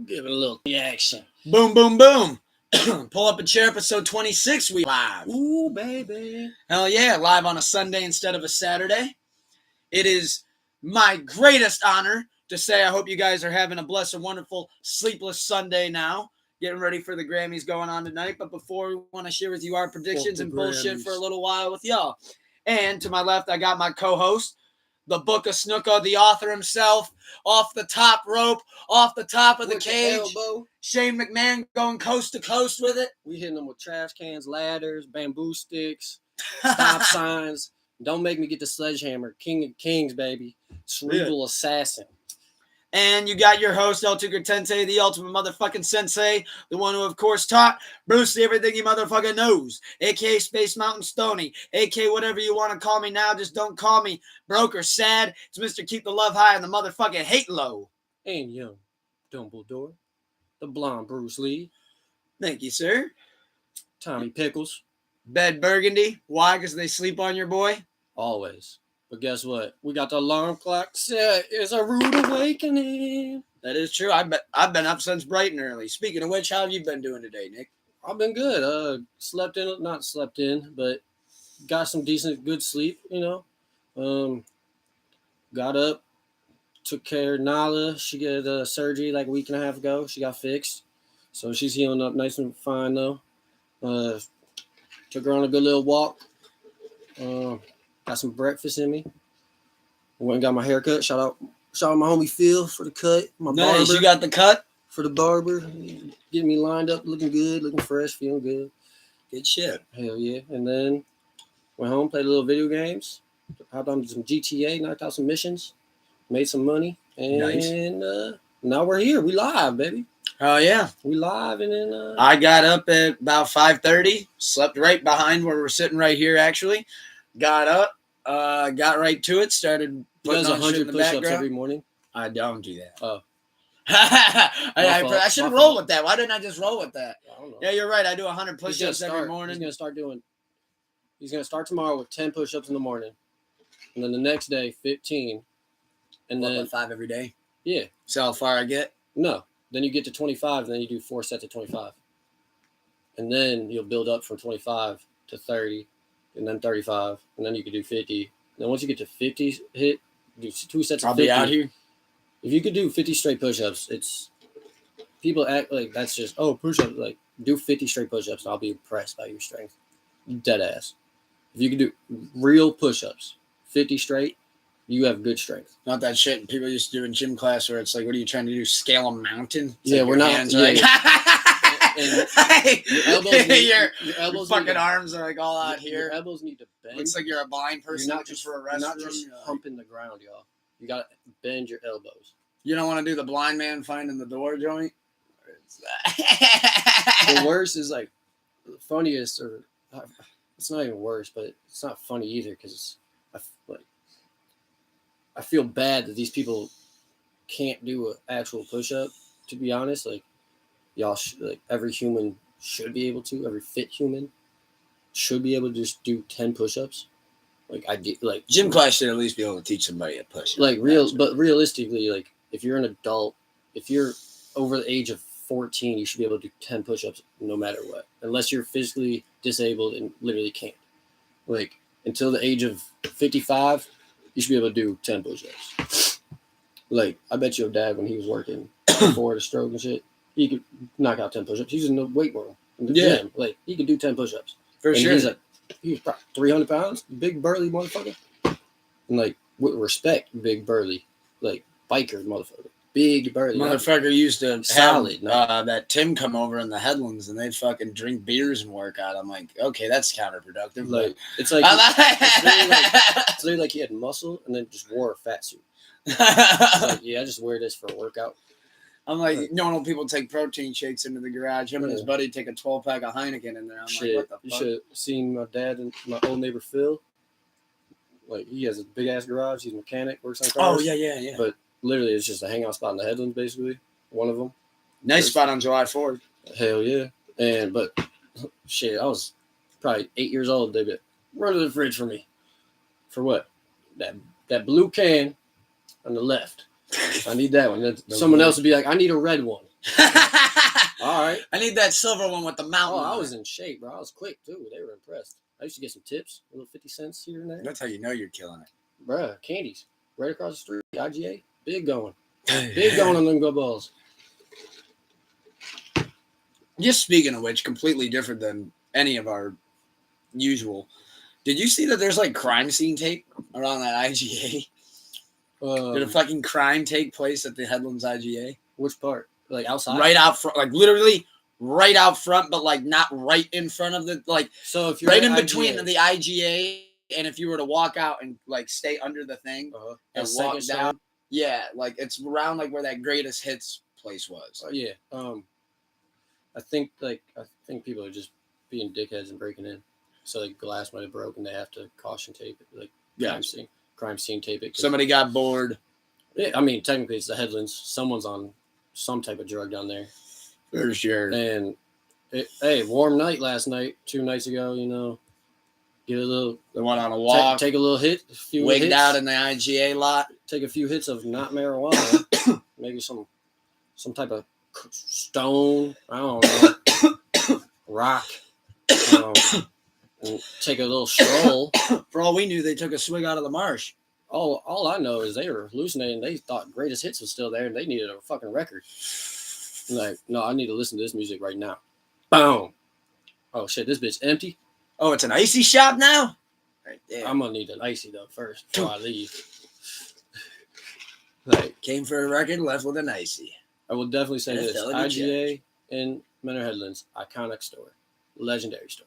Give it a little reaction. Boom, boom, boom. Pull up a chair, episode 26. We live. Ooh, baby. Hell yeah, live on a Sunday instead of a Saturday. It is my greatest honor to say I hope you guys are having a blessed, wonderful, sleepless Sunday now. Getting ready for the Grammys going on tonight. But before, we want to share with you our predictions and bullshit for a little while with y'all. And to my left, I got my co-host, the Book of Snooker, the author himself, off the top rope, off the top of the cage. Shane McMahon going coast to coast with it. We hitting them with trash cans, ladders, bamboo sticks, stop signs. Don't make me get the sledgehammer. King of Kings, baby. Cerebral assassin. And you got your host, El Tucker Tensei, the ultimate motherfucking sensei, the one who, of course, taught Bruce Lee everything he motherfucking knows, a.k.a. Space Mountain Stoney, a.k.a. whatever you want to call me now, just don't call me broke or sad. It's Mr. Keep the Love High and the motherfucking Hate Low. And young Dumbledore, the blonde Bruce Lee. Thank you, sir. Tommy Pickles. Bed Burgundy. Why? Because they sleep on your boy? Always. But guess what? We got the alarm clock set. It's a rude awakening. That is true. I've been up since bright and early. Speaking of which, how have you been doing today, Nick? I've been good. Not slept in, but got some decent, good sleep, you know. Got up, took care of Nala. She got a surgery like a week and a half ago. She got fixed. So she's healing up nice and fine, though. Took her on a good little walk. Got some breakfast in me. Went and got my hair cut. Shout out my homie Phil for the cut. My nice. barber. You got the cut? For the barber. Getting me lined up, looking good, looking fresh, feeling good. Good shit. Hell yeah. And then went home, played a little video games. Hopped on some GTA, knocked out some missions. Made some money. And nice. Now we're here. We live, baby. Oh, yeah. We live. And then I got up at about 5:30. Slept right behind where we're sitting right here, actually. Got up. Got right to it. Started putting on 100 push-ups every morning. I don't do that. Oh, I should roll with that. Why didn't I just roll with that? I don't know. Yeah, you're right. I do 100 push-ups every morning. He's gonna start tomorrow with 10 push-ups in the morning, and then the next day 15, and then 5 every day. Yeah. So how far I get? No. Then you get to 25, and then you do 4 sets of 25, and then you'll build up from 25 to 30. And then 35, and then you could do 50. And then once you get to 50 hit, do 2 sets of 50. I'll be out here. If you could do 50 straight push-ups, it's people act like that's just push-ups. Like do 50 straight push-ups, and I'll be impressed by your strength. Dead ass. If you could do real push-ups, 50 straight, you have good strength. Not that shit people used to do in gym class where it's like, what are you trying to do? Scale a mountain? It's yeah, like we're not. Your elbows fucking arms are like all out here. Your elbows need to bend. Looks like you're a blind person looking for a restroom. You're not just humping the ground, y'all. You gotta bend your elbows. You don't want to do the blind man finding the door joint? The worst is like the funniest, or it's not even worse, but it's not funny either because I feel bad that these people can't do an actual push-up. To be honest, like. Y'all, every human should be able to. Every fit human should be able to just do 10 push-ups. Gym class should at least be able to teach somebody a push-up. But realistically, like if you're an adult, if you're over the age of 14, you should be able to do 10 push-ups no matter what, unless you're physically disabled and literally can't. Like until the age of 55, you should be able to do 10 push-ups. Like I bet your dad when he was working before the stroke and shit. He could knock out 10 push-ups. He's in the weight room in the gym. Like he could do 10 push-ups. For sure. He was probably 300 pounds, big burly motherfucker. And like with respect, big burly, like biker motherfucker. Big burly. Motherfucker used to solid. Have that Tim come over in the Headlands and they'd fucking drink beers and work out. I'm like, okay, that's counterproductive. Like it's literally like he had muscle and then just wore a fat suit. Like, yeah, I just wear this for a workout. I'm like, normal people take protein shakes into the garage. Him and his buddy take a 12-pack of Heineken in there. I'm like, what the fuck? You should have seen my dad and my old neighbor Phil. Like, he has a big-ass garage. He's a mechanic, works on cars. Oh, yeah. But literally, it's just a hangout spot in the Headlands, basically. One of them. Nice spot on July 4th. Hell yeah. But shit, I was probably 8 years old. They'd be like, run to the fridge for me. For what? That blue can on the left. I need that one. Someone else would be like, I need a red one. All right. I need that silver one with the mountain. Oh, I on was it. in shape, bro. I was quick too. They were impressed. I used to get some tips, a little 50 cents here and there. That's how you know you're killing Bruh, candies. Right across the street, IGA. Big going. Big going on them go balls. Just speaking of which, completely different than any of our usual. Did you see that there's like crime scene tape around that IGA? Did a fucking crime take place at the Headlands IGA? Which part? Like outside? Right out front, like literally right out front, but like not right in front of the like. So if you're right in IGA, between the IGA, and if you were to walk out and like stay under the thing and walk down, yeah, like it's around like where that greatest hits place was. Yeah. I think people are just being dickheads and breaking in. So like glass might have broken. They have to caution tape it, like crime scene tape it. Somebody got bored. Yeah, I mean technically it's the Headlands. Someone's on some type of drug down there. For sure. And hey, warm night last night, 2 nights ago. You know, get a little. They went on a walk. Take a little hit. A few wigged hits, out in the IGA lot. Take a few hits of not marijuana. Maybe some type of stone. I don't know. Rock. And take a little stroll. For all we knew, they took a swig out of the marsh. All I know is they were hallucinating. They thought Greatest Hits was still there, and they needed a fucking record. Like, no, I need to listen to this music right now. Boom. Oh shit, this bitch empty. Oh, it's an icy shop now. Right there. I'm gonna need an icy though first before I leave. Like, came for a record, left with an icy. I will definitely say this: IGA in Menor Headlands, iconic store, legendary store.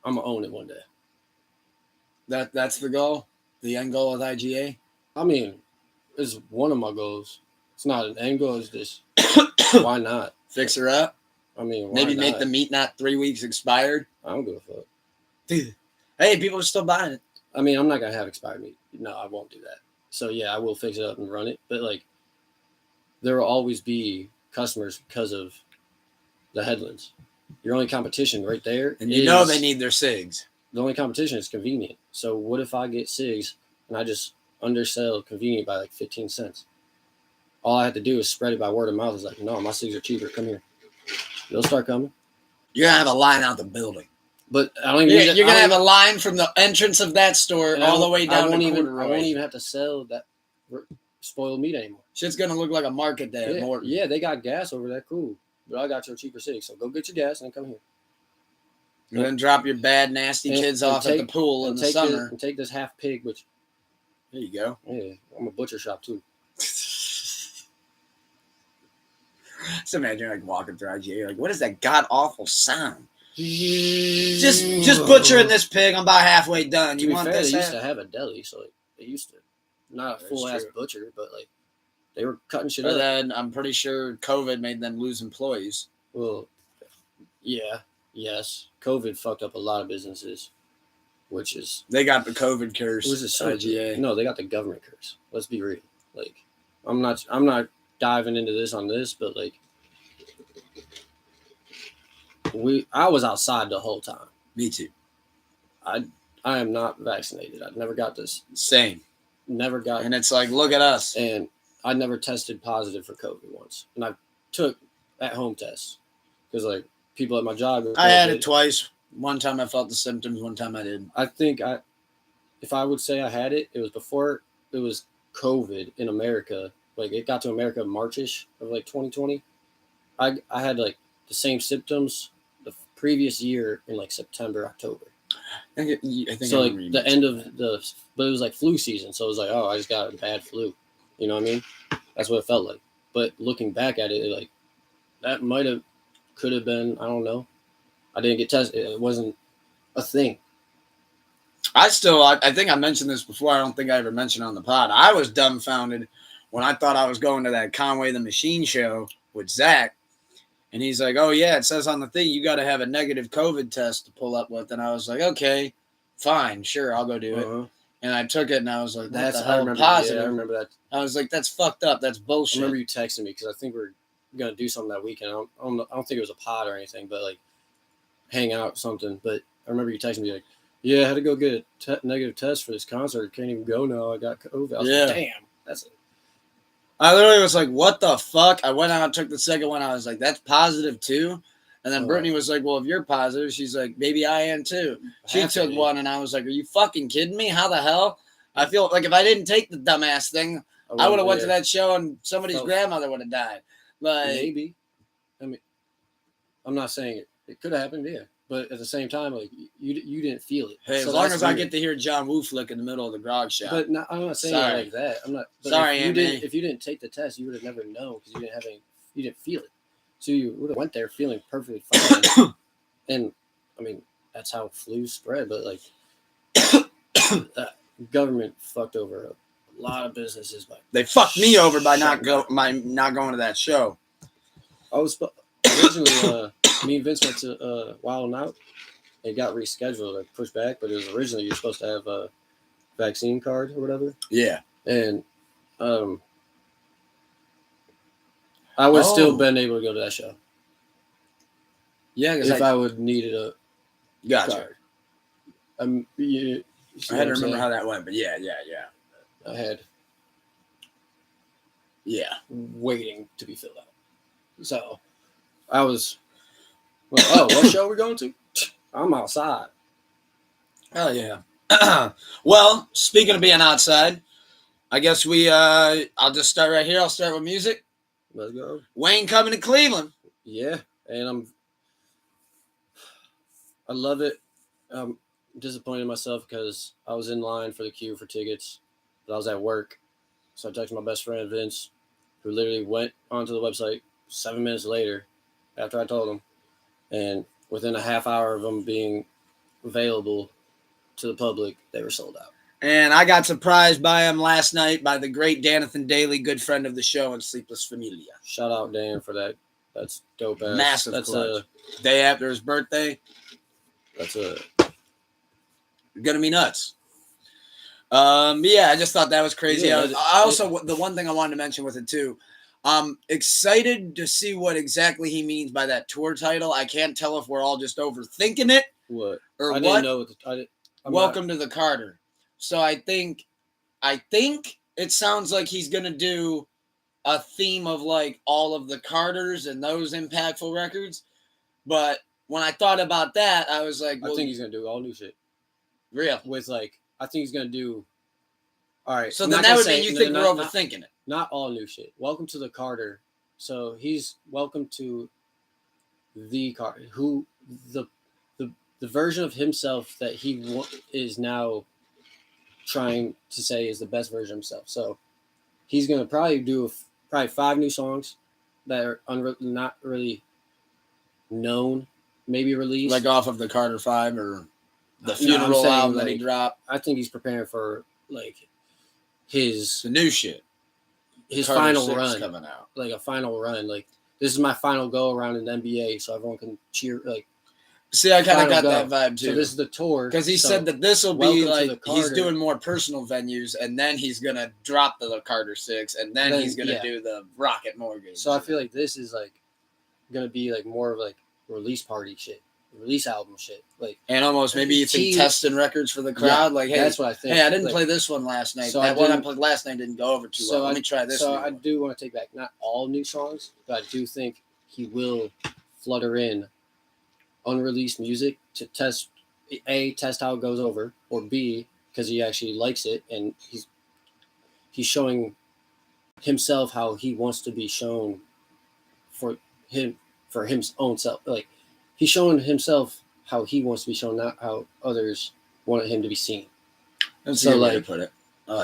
I'm gonna own it one day. That's the goal. The end goal with IGA. I mean, it's one of my goals. It's not an end goal. It's just why not fix her up? I mean, maybe make the meat not 3 weeks expired. I don't give a fuck. Dude, hey, people are still buying it. I mean, I'm not gonna have expired meat. No, I won't do that. So yeah, I will fix it up and run it. But like, there will always be customers because of the Headlands. Your only competition right there, and you know they need their cigs. The only competition is convenient. So what if I get cigs and I just undersell convenient by like 15 cents? All I have to do is spread it by word of mouth. It's like, no, my cigs are cheaper. Come here. They'll start coming. You're gonna have a line out the building. But I don't even. You're gonna have a line from the entrance of that store all the way down. I won't even have to sell that spoiled meat anymore. Shit's gonna look like a market there. Yeah, they got gas over there. Cool. But I got your cheaper cigs. So go get your gas and then come here. And then drop your bad, nasty kids off at the pool in the summer. And take this half pig, which. There you go. Yeah, I'm a butcher shop too. Just imagine like walking through IGA. You're like, what is that god awful sound? Just butchering this pig. I'm about halfway done. You want this? They used to have a deli, so like, they used to not a full ass butcher, but like they were cutting shit up. Then I'm pretty sure COVID made them lose employees. Well, yeah, yes, COVID fucked up a lot of businesses, which is they got the COVID curse. Which is IGA. No, they got the government curse. Let's be real. Like, I'm not diving into this on this, but like I was outside the whole time. Me too. I am not vaccinated. I never got this. Same. Never got. And it's like, look at us. And I never tested positive for COVID once. And I took at-home tests because like people at my job. I had it twice. One time I felt the symptoms. One time I didn't. I think if I would say I had it, it was before it was COVID in America. Like it got to America March-ish of like 2020. I had like the same symptoms the previous year in like September, October. I think so like the end of but it was like flu season. So it was like, oh, I just got a bad flu. You know what I mean? That's what it felt like. But looking back at it, like that could have been, I don't know. I didn't get tested. It wasn't a thing. I think I mentioned this before. I don't think I ever mentioned it on the pod. I was dumbfounded when I thought I was going to that Conway the Machine show with Zach. And he's like, oh, yeah, it says on the thing you got to have a negative COVID test to pull up with. And I was like, okay, fine, sure, I'll go do it. And I took it, and I was like, that's positive. Yeah, I remember that. I was like, that's fucked up. That's bullshit. I remember you texting me because I think we're going to do something that weekend. I don't think it was a pod or anything, but like hang out or something. But I remember you texting me like, yeah, I had to go get a negative test for this concert. Can't even go now. I got COVID. I was like, damn. I literally was like, what the fuck? I went out and took the second one. I was like, that's positive too. And then Brittany was like, well, if you're positive, she's like, maybe I am too. She took one and I was like, are you fucking kidding me? How the hell? I feel like if I didn't take the dumbass thing, I would have went to that show and somebody's grandmother would have died. Like, maybe. I mean, I'm not saying it could have happened, yeah. But at the same time, like you didn't feel it. Hey, so as long as I get to hear John Woo flick in the middle of the grog shop. But I'm not saying it like that. I'm not. But sorry, if you didn't take the test, you would have never known because you didn't feel it. So you would have went there feeling perfectly fine. And I mean, that's how flu spread. But like, government fucked over a lot of businesses. They fucked me over by not going to that show. I was originally me and Vince went to Wild 'N Out. It got rescheduled, like pushed back, but it was originally you're supposed to have a vaccine card or whatever. Yeah. And I would still been able to go to that show. Yeah, if I would needed a card. I had to remember how that went, but yeah. I had waiting to be filled out. So I was like, oh, what show are we going to? I'm outside. Oh yeah. Well, speaking of being outside, I guess I'll just start right here. I'll start with music. Let's go. Wayne coming to Cleveland. Yeah, and I love it. I'm disappointed in myself because I was in line for the queue for tickets, but I was at work. So I texted my best friend Vince, who literally went onto the website 7 minutes later after I told him, and within a half hour of them being available to the public, they were sold out. And I got surprised by him last night by the great Danathan Daly, good friend of the show and Sleepless Familia. Shout out Dan for that. That's dope ass. Massive. That's clutch. Day after his birthday. That's gonna be nuts. Yeah, I just thought that was crazy. Yeah, the one thing I wanted to mention with it too, I'm excited to see what exactly he means by that tour title. I can't tell if we're all just overthinking it. What? Or I what? Didn't know Welcome to the Carter. So I think it sounds like he's gonna do a theme of like all of the Carters and those impactful records. But when I thought about that, I was like, well, I think he's gonna do all new shit. Real. With like, I think he's gonna do. All right. So then that would mean you think we're overthinking it. Not all new shit. Welcome to the Carter. So he's welcome to the Carter, who the version of himself that he is now trying to say is the best version of himself. So he's gonna probably do 5 new songs that are not really known, maybe released like off of the Carter 5 or the funeral album that he dropped. I think he's preparing for like the new shit, his final run coming out, like a final run. Like, this is my final go around in the NBA, so everyone can cheer. Like, see, I kind of got that vibe too. So this is the tour because he said that this will be like he's doing more personal venues, and then he's gonna drop the Carter 6, and then he's gonna do the Rocket Mortgage. So I feel like this is like gonna be like more of like release party shit, release album shit, like, and almost maybe you think testing records for the crowd. Like, hey, that's what I think. Hey, I didn't play this one last night. So that one I played last night didn't go over too well. Let me try this. So I do want to take back not all new songs, but I do think he will flutter in unreleased music to test how it goes over, or B, because he actually likes it and he's showing himself how he wants to be shown for his own self. Like, he's showing himself how he wants to be shown, not how others wanted him to be seen. That's so like, to put it.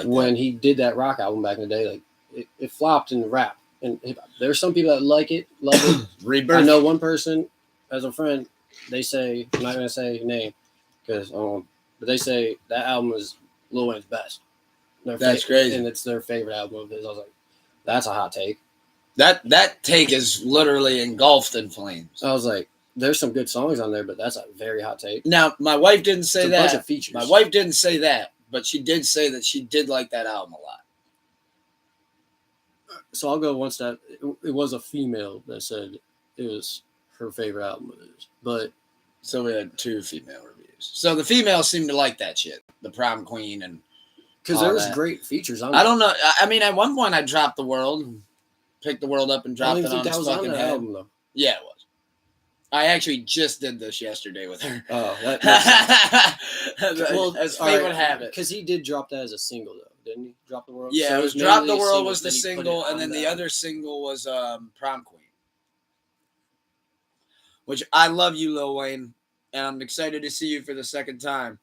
When he did that rock album back in the day, like it flopped in rap, and there's some people that like it, love it. Rebirth. I know one person as a friend. They say, I'm not gonna say name because but they say that album is Lil Wayne's best. That's crazy, and it's their favorite album of his. I was like, that's a hot take. That take is literally engulfed in flames. I was like, there's some good songs on there, but that's a very hot take. Now, my wife didn't say that. Bunch of features. My wife didn't say that, but she did say that she did like that album a lot. So I'll go one step. It was a female that said it was her favorite album of his, but so we had 2 female reviews. So the females seem to like that shit, the Prom Queen and Because all there's that. great features on I it. don't know. I mean, at one point I dropped the world, and picked the world up and I dropped don't it even think on that his was on fucking the head. album, though. Yeah, it was. I actually just did this yesterday with her. Oh, that makes sense. Well, as fate would have it. Because he did drop that as a single, though, didn't he? Drop the World? Yeah, So it was mainly Drop the a World single, was the then he put it single, and on then the album. other single was Prom Queen. Which I love you, Lil Wayne, and I'm excited to see you for the second time.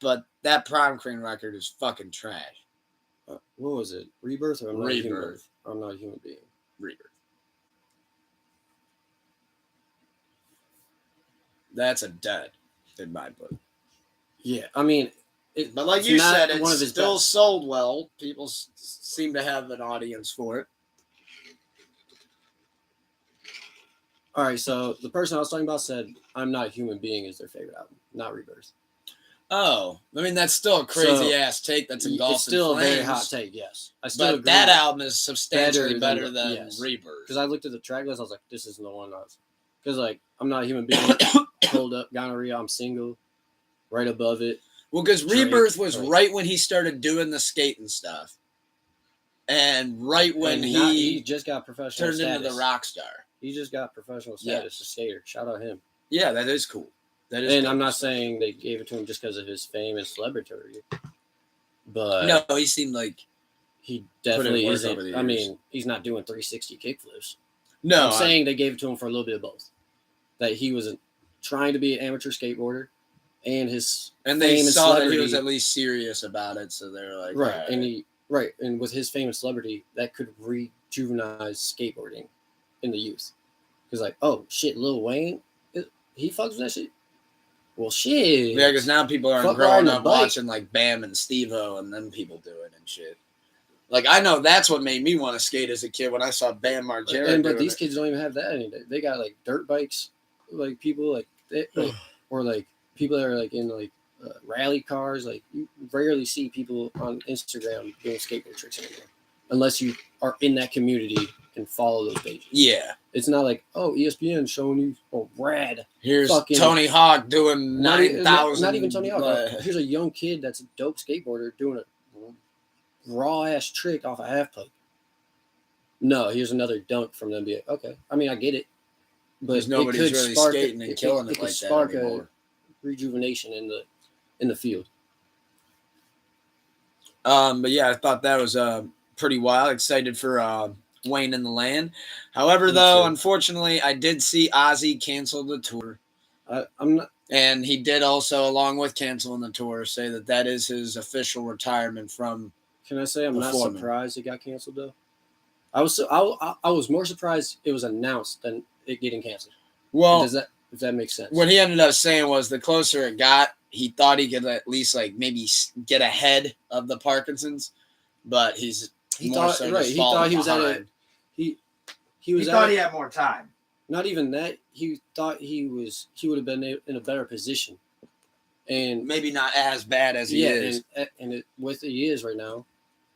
But that Prom Queen record is fucking trash. What was it? Rebirth or I'm Not a Human? Rebirth. I'm Not a Human Being. Rebirth. That's a dud in my book. Yeah, I mean, But like it's you not said, it's one of his still best. sold well. People seem to have an audience for it. All right, so the person I was talking about said "I'm Not a Human Being" is their favorite album, not Rebirth. Oh, I mean that's still a crazy ass take. That's engulfed It's still in a flames. very hot take. Yes, I still But agree. that album is substantially better than yes. Rebirth. Because I looked at the track list, I was like, "This isn't the one." Because like I'm Not a Human Being, Hold Up, Gonorrhea, I'm Single, right above it. Well, because Drake, Rebirth was Drake. right when he started doing the skating stuff, and right when And he just got professional turned status. into the rock star. He just got professional status, a skater. Shout out him. Yeah, that is cool. That is. And cool. I'm not saying they gave it to him just because of his fame and celebrity, but No, he seemed like he definitely work isn't. over the I years. mean, he's not doing 360 kickflips. no. I'm saying they gave it to him for a little bit of both. That he was trying to be an amateur skateboarder, and his and they fame saw and that he was celebrity- at least serious about it, so they're like, right, and with his fame and celebrity, that could rejuvenize skateboarding in the youth. Because like, oh shit, Lil Wayne, he fucks with that shit. Well, shit. Yeah, because now people aren't Fuck growing riding a up bike. watching like Bam and Steve-O and then people do it and shit. Like, I know that's what made me want to skate as a kid when I saw Bam Margera. But these kids don't even have that anymore. They got like dirt bikes, like people or like people that are like in like rally cars. Like you rarely see people on Instagram doing skateboard tricks anymore, unless you are in that community and follow those pages. Yeah. It's not like, oh, ESPN showing you, oh, rad. Here's fucking- Tony Hawk doing 9,000. Not even Tony Hawk. Here's a young kid that's a dope skateboarder doing a raw ass trick off a half pipe. No, here's another dunk from the NBA. Okay, I mean I get it, but Because nobody's it could really spark skating and killing it could like that spark anymore. a rejuvenation in the field. But yeah, I thought that was pretty wild. Excited for Wayne in the Land. However, Me though, too. unfortunately, I did see Ozzy cancel the tour. I'm not. And he did also, along with canceling the tour, say that is his official retirement from. Can I say I'm not performing. surprised it got canceled though? I was more surprised it was announced than it getting canceled. Well, If that makes sense. what he ended up saying was the closer it got, he thought he could at least like maybe get ahead of the Parkinson's, but he thought he was at a he thought he had more time. Not even that. He thought he would have been in a better position, and Maybe not as bad as he is. and with he is right now,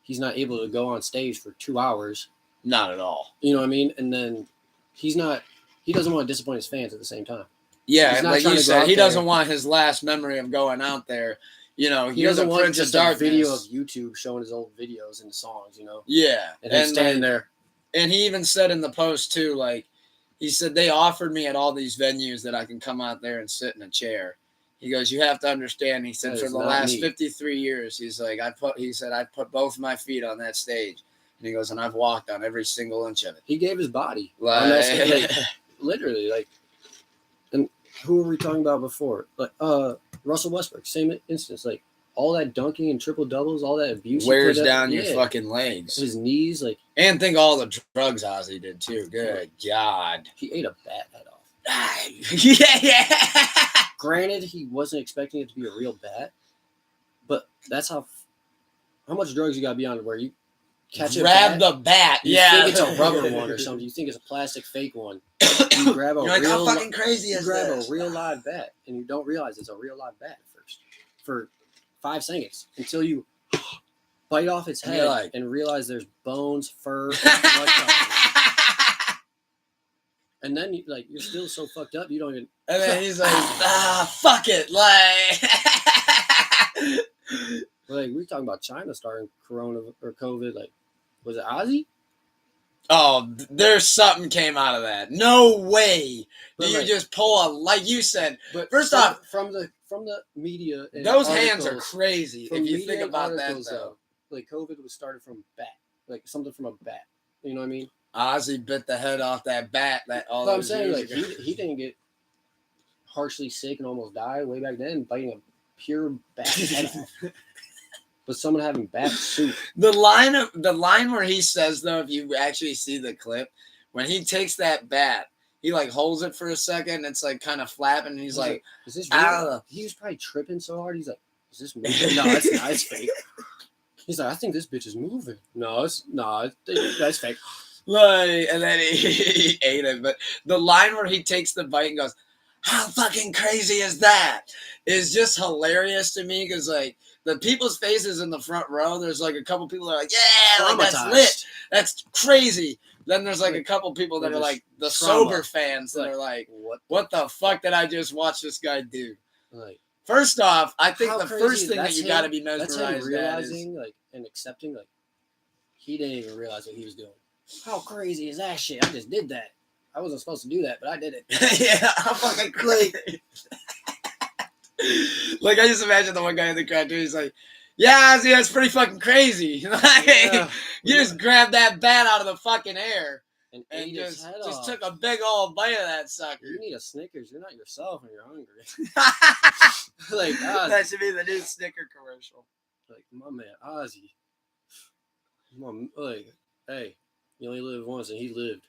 he's not able to go on stage for 2 hours. Not at all. You know what I mean? And then he doesn't want to disappoint his fans at the same time. Yeah, He's not like trying you to go said, out he there. doesn't want his last memory of going out there. You know, He doesn't want Prince just of a Darkness. video of YouTube showing his old videos and songs. You know, Yeah, and he's standing there. And he even said in the post too, like he said, they offered me at all these venues that I can come out there and sit in a chair. He goes, you have to understand. He said, That for is the not last me. 53 years, he's like, I put both my feet on that stage, and he goes, and I've walked on every single inch of it. He gave his body. Like, On that stage, literally, like. And who were we talking about before? Like Russell Westbrook, same instance. Like all that dunking and triple doubles, all that abuse he wears put up- down your yeah. fucking legs. His knees, like And think all the drugs Ozzy did too. Good God. he ate a bat head off. yeah. Granted, he wasn't expecting it to be a real bat, but that's how much drugs you got to be on where you catch Grab a bat. the bat. You Yeah. think it's a rubber one or something. You think it's a plastic fake one. You grab a You're like, real, how fucking crazy you is grab this? a real live bat, and you don't realize it's a real live bat at first for 5 seconds until you bite off its And head you're like- and realize there's bones, fur, and blood coming. And then you're still so fucked up you don't even. And then he's like, fuck it. Like, Like we talking about China starting Corona or COVID. Like, was it Ozzy? Oh, there's something came out of that. No way. But Do you like- just pull a, like you said, But first off, from the media, and those hands are articles- crazy from if you media think and about that, articles, though. like COVID was started from bat, like something from a bat. You know what I mean? Ozzy bit the head off that bat that all But I'm those saying years like ago. he didn't get harshly sick and almost die way back then biting a pure bat head off. But someone having bat soup. The line where he says, though, if you actually see the clip, when he takes that bat, he like holds it for a second. It's like kind of flapping. And he's like, "Is this I real?" don't know. He was probably tripping so hard. He's like, "Is this moving?" No, it's not. It's fake. He's like, "I think this bitch is moving." No, that's fake. Like, and then he ate it. But the line where he takes the bite and goes, "How fucking crazy is that?" is just hilarious to me because like the people's faces in the front row, there's like a couple people that are like, "Yeah, like, that's lit, that's crazy." Then there's like a couple people that are like the sober fans that are like, "What the fuck did I just watch this guy do?" Like, first off, I think the crazy first thing that that's you him- got to be that's him mesmerized at is realizing like and accepting like he didn't even realize what he was doing. How crazy is that shit? I just did that. I wasn't supposed to do that, but I did it. yeah, I'm fucking crazy. Like I just imagine the one guy in the crowd too. He's like, "Yeah, Ozzy, that's pretty fucking crazy." Like, Yeah. you just grabbed that bat out of the fucking air and and ate his just head off. took a big old bite of that sucker. You need a Snickers. You're not yourself when you're hungry. Like Ozzy. That should be the new Snicker commercial. Like my man Ozzy. Like, hey, you only live once, and he lived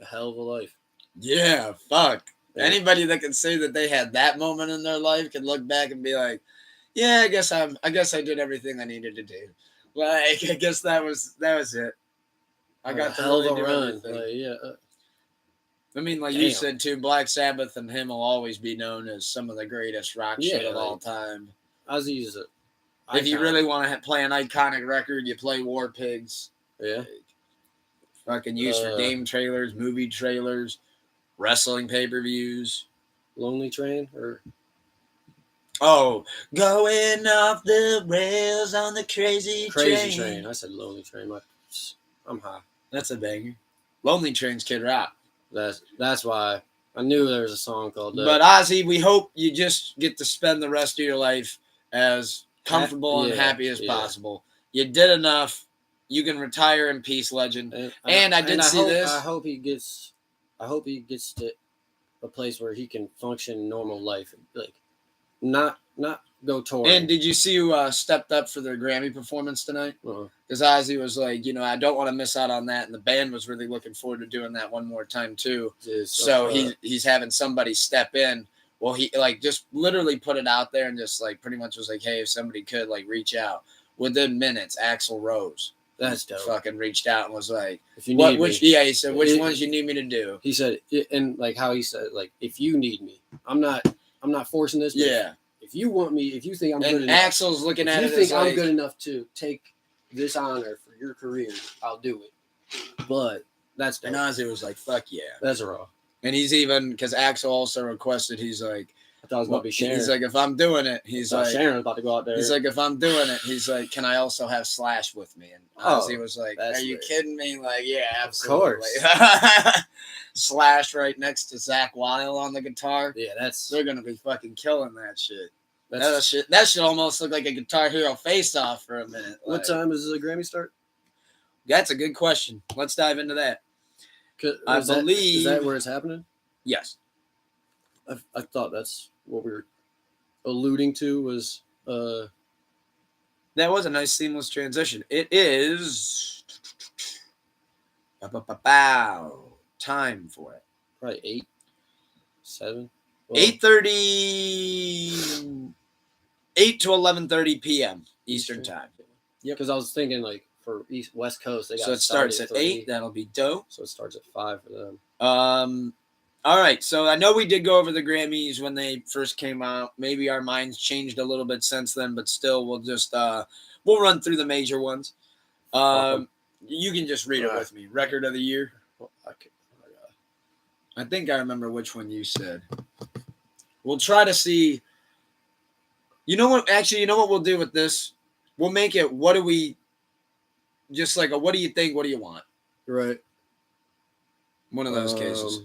a hell of a life. Yeah, fuck. Yeah. Anybody that can say that they had that moment in their life can look back and be like, "Yeah, I guess I did everything I needed to do." Like, I guess that was it. I got to hell really of a do run. everything. Like, yeah. I mean, like you Damn. said too, Black Sabbath and him will always be known as some of the greatest rock shit of all time. Ozzy is a. If you icon. really want to play an iconic record, you play War Pigs. Yeah. Fucking used for game trailers, movie trailers, wrestling pay-per-views. Lonely Train or Oh, going off the rails on the crazy Train. I said Lonely Train. I'm high. That's a banger. Lonely Train's Kid Rock. That's why I knew there was a song called that. But Ozzy, we hope you just get to spend the rest of your life as comfortable and happy as possible. You did enough. You can retire in peace, legend. And I did see this. I hope he gets to a place where he can function normal life, like not go touring. And did you see who stepped up for their Grammy performance tonight? Because Ozzy was like, I don't want to miss out on that, and the band was really looking forward to doing that one more time too. So he's having somebody step in. Well, he like just literally put it out there and just like pretty much was like, hey, if somebody could like reach out. Within minutes, Axl Rose. That's dope. Fucking reached out and was like, if you need me. Yeah, he said, which ones you need me to do? He said, and like how he said, like, if you need me, I'm not forcing this. Yeah. If you want me, if you think I'm good and enough. Axl's looking at if it you think as I'm like, good enough to take this honor for your career, I'll do it. But that's dope. And Ozzy was like, fuck yeah. That's raw. And he's even, because Axl also requested, he's like, I thought it was about to be Sharon. He's like, if I'm doing it, he's like, Sharon was about to go out there. He's like, if I'm doing it, he's like, can I also have Slash with me? And Ozzy was like, are you kidding me? Like, yeah, absolutely. Of course. Slash right next to Zach Wilde on the guitar. Yeah, they're gonna be fucking killing that shit. That should almost look like a Guitar Hero face-off for a minute. What time does the Grammy start? That's a good question. Let's dive into that. I believe is that where it's happening? Yes. I thought that's what we were alluding to was. That was a nice seamless transition. It is time for it. Probably 8, 7. 8:30, 8 to 11:30 p.m. Eastern time. Yep. Because I was thinking like for West Coast, they got so it starts at 8. That'll be dope. So it starts at 5 for them. All right. So I know we did go over the Grammys when they first came out. Maybe our minds changed a little bit since then, but still, we'll just we'll run through the major ones. You can just read it with me. Record of the year. I think I remember which one you said. We'll try to see. You know what? Actually, you know what we'll do with this? We'll make it. What do we? Just like a what do you think? What do you want? Right. One of those cases.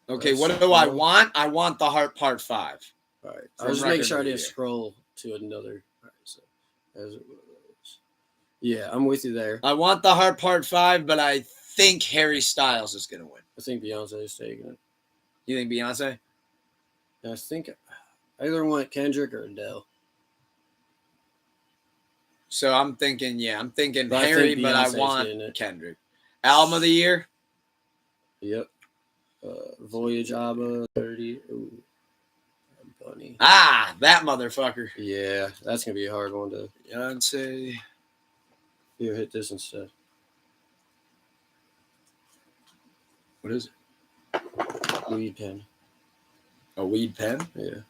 Okay, let's what do I scroll. want? I want the Heart Part 5. All right. From I'll just make Record sure I of the didn't Year. scroll to another. All right. So, as it was. Yeah, I'm with you there. I want the Heart Part 5, but I think Harry Styles is going to win. I think Beyonce is taking it. You think Beyonce? And I think I either want Kendrick or Adele. So I'm thinking, But I Harry, think but I Beyonce's want getting it. Kendrick. Album of the Year? Yep. Voyage ABBA 30. Ooh. Bunny. Ah, that motherfucker. Yeah, that's gonna be a hard one to. Beyonce. Here, hit this instead. What is it? Weed pen. A weed pen? Yeah.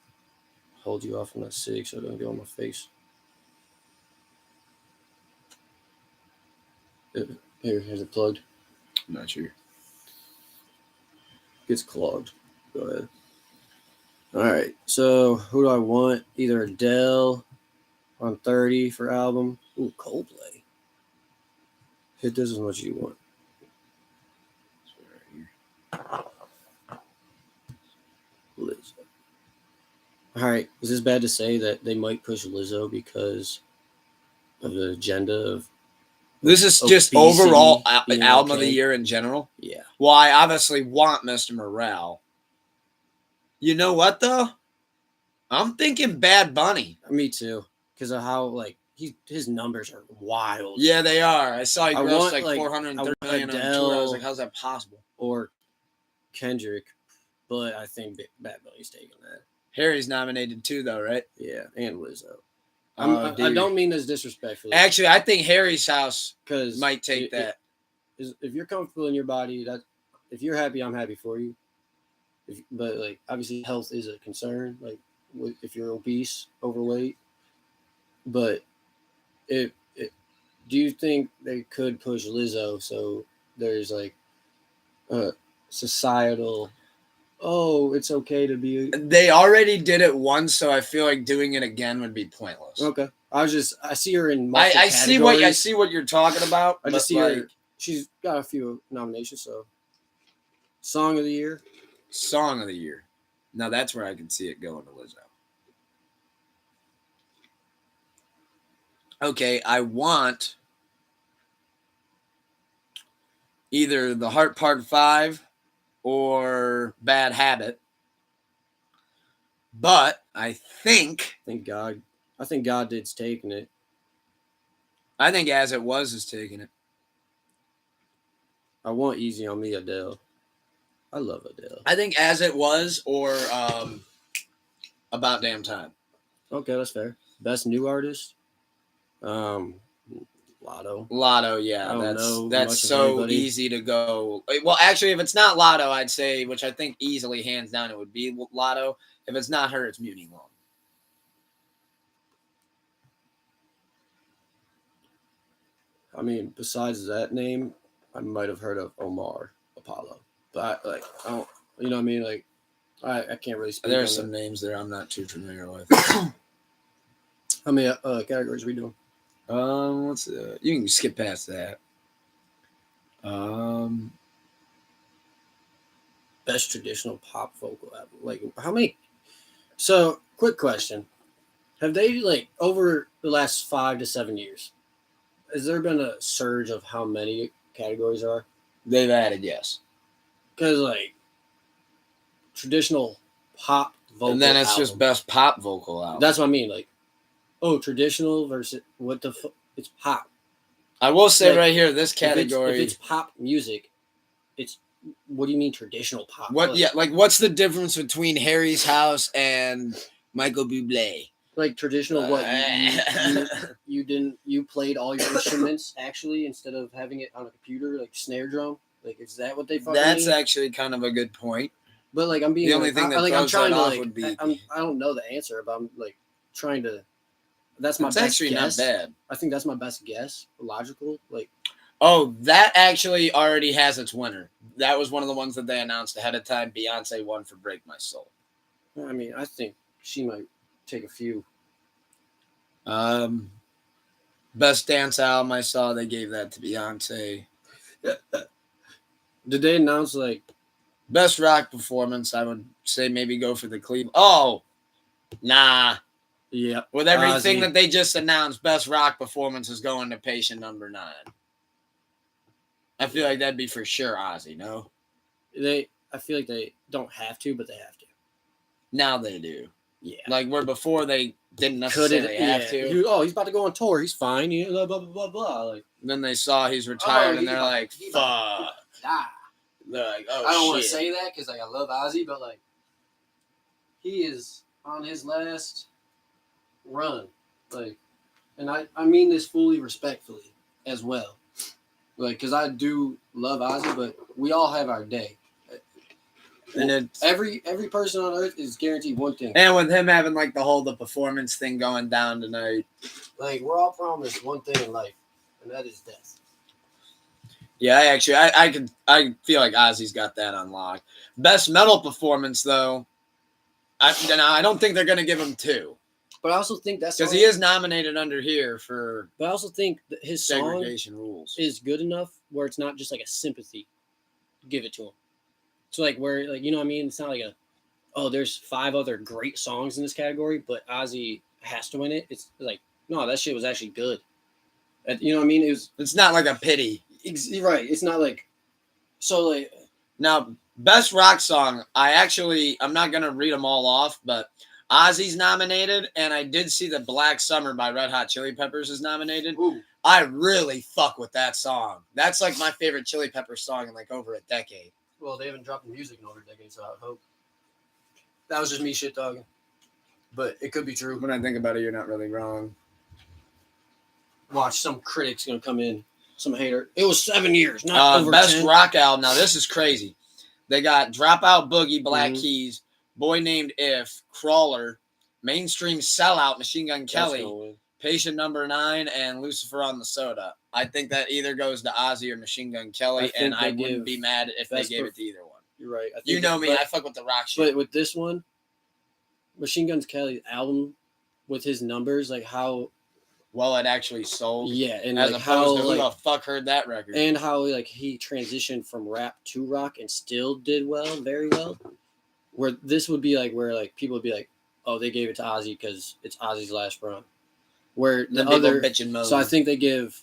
Hold you off on that cig so it doesn't go on my face. Here's it plugged. I'm not sure. Gets clogged. Go ahead. All right. So who do I want? Either Adele on 30 for album. Ooh, Coldplay. Hit this as much as you want. Lizzo. All right. Is this bad to say that they might push Lizzo because of the agenda of? This is just Obesity, overall being album of okay. the year in general. Yeah. Well, I obviously want Mr. Morale. You know what though? I'm thinking Bad Bunny. Me too. Because of how his numbers are wild. Yeah, they are. I saw he I grossed want, like like, 430 million on Adele. tour. I was like, how's that possible? Or Kendrick, but I think Bad Bunny's taking that. Harry's nominated too, though, right? Yeah, and Lizzo. Oh, I don't mean this disrespectfully. Actually, I think Harry's house because might take that. If you're comfortable in your body, if you're happy, I'm happy for you. But like obviously, health is a concern. Like if you're obese, overweight. But do you think they could push Lizzo so there's like a societal? Oh, it's okay to be. They already did it once, so I feel like doing it again would be pointless. Okay, I see her in. I see what you're talking about. I just see her. She's got a few nominations. So, Song of the Year. Song of the Year. Now that's where I can see it going to Lizzo. Okay, I want either the Heart Part 5 or Bad Habit. But I think God did's taking it. I think As It Was is taking it. I want Easy on Me, Adele. I love Adele. I think As It Was or About Damn Time. Okay, that's fair. Best new artist. Lotto. Lotto, yeah. That's so easy to go. Well, actually, if it's not Lotto, I'd say, which I think easily, hands down, it would be Lotto. If it's not her, it's Muni Long. I mean, besides that name, I might have heard of Omar Apollo, but I don't. You know what I mean? Like, I can't really speak. There are some names there I'm not too familiar with. How many categories are we doing? You can skip past that. Best traditional pop vocal album. Like, how many? So, quick question: have they over the last 5 to 7 years? Has there been a surge of how many categories are? They've added, yes. Because traditional pop vocal, and then it's just best pop vocal album. That's what I mean. Like, traditional versus what the fuck? It's pop. I will say right here, this category. If it's pop music, it's what do you mean traditional pop? What's the difference between Harry's House and Michael Bublé? Like traditional, what you played all your instruments actually instead of having it on a computer, like snare drum. Like, is that what they fucking That's mean? actually kind of a good point. But I'm being the only thing that I'm trying that to off would be. I don't know the answer, but I'm trying to. That's my it's best actually guess. Not bad. I think that's my best guess. Logical, Oh, that actually already has its winner. That was one of the ones that they announced ahead of time. Beyonce won for "Break My Soul." I mean, I think she might take a few. Best dance album I saw, they gave that to Beyonce. Did they announce like Best rock performance, I would say maybe go for the Cleveland. Oh, nah. yeah With everything Ozzy? that they just announced, best rock performance is going to Patient Number 9. I feel like that'd be for sure Ozzy, no? I feel like they don't have to, but they have to. Now they do. Yeah. Like where before they didn't necessarily have to. He's about to go on tour. He's fine. You know, blah blah blah blah. Like Then they saw he's retired, and he's they're about- like, he's about "Fuck." to die. They're like, "Oh I don't shit." want to say that because like I love Ozzy, but like he is on his last run. Like, and I mean this fully respectfully as well. Like, because I do love Ozzy, but we all have our day. And it's, Every person on earth is guaranteed one thing. and with him having like the performance thing going down tonight. Like, we're all promised one thing in life, and that is death. Yeah, I feel like Ozzy's got that unlocked. Best metal performance though, I don't think they're gonna give him 2 But I also think that's because he is nominated under here for But I also think that his song segregation rules. is good enough where it's not just like a sympathy. Give it to him. So like where like you know what I mean? It's not like there's 5 other great songs in this category, but Ozzy has to win it. It's like no, that shit was actually good. You know what I mean? It's not like a pity. You're right. It's not like so like Now, best rock song, I'm not going to read them all off, but Ozzy's nominated, and I did see that Black Summer by Red Hot Chili Peppers is nominated. ooh. I really fuck with that song. That's like my favorite Chili Peppers song in like over a decade. Well, they haven't dropped music in over a decade, so I hope. That was just me shit talking. But it could be true. When I think about it, you're not really wrong. Watch, some critic's gonna come in. Some hater. It was 7 years, not over Best 10. rock album. Now, this is crazy. They got Dropout Boogie, Black Mhm. Keys, Boy Named If, Crawler, Mainstream Sellout, Machine Gun That's Kelly, gonna win. Patient Number 9, and Lucifer on the Soda. I think that either goes to Ozzy or Machine Gun Kelly, think and they I wouldn't give be mad if they best gave it to either one. You're right. I think You know me, but, I fuck with the rock shit. but with this one, Machine Gun Kelly's album, with his numbers, like how Well, it actually sold. yeah, and As like opposed how to who like the fuck heard that record? and how like he transitioned from rap to rock and still did well, very well. Where this would be like where like people would be like, oh, they gave it to Ozzy because it's Ozzy's last run. Where the Then people other, bitch and moan. so I think they give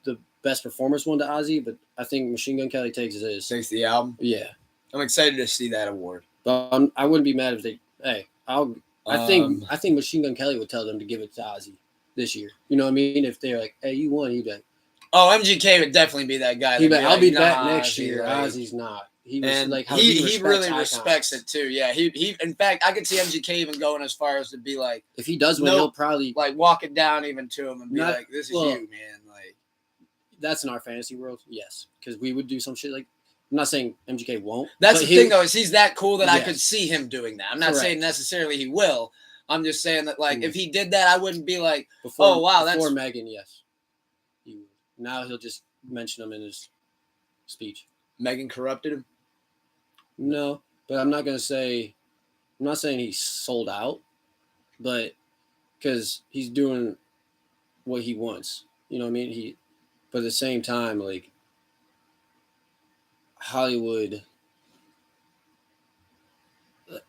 the best performance one to Ozzy, but I think Machine Gun Kelly takes his. Takes the album. Yeah, I'm excited to see that award. but I wouldn't be mad if they. Hey, I think Machine Gun Kelly would tell them to give it to Ozzy this year. You know what I mean? If they're like, hey, you won, he'd be like, Oh, MGK would definitely be that guy. he'd be that'd like, I'll be like, back nah, next year. like- Ozzy's not. He was And like how he respects really icons. respects it too. Yeah, he. In fact, I could see MGK even going as far as to be like If he does win, No. he'll probably. like walking down even to him and be Not- like, "This is well, you, man." Like, That's in our fantasy world, yes, because we would do some shit like. I'm not saying MGK won't. that's but the thing though, is he's that cool that I Yes. could see him doing that. I'm not Correct. saying necessarily he will. I'm just saying that like Mm. if he did that, I wouldn't be like, Before, Oh, wow, Before that's- Megan, yes. He would. Now he'll just mention them in his speech. Megan corrupted him. No, but I'm not gonna say. I'm not saying he's sold out, but because he's doing what he wants. You know what I mean? But at the same time, like Hollywood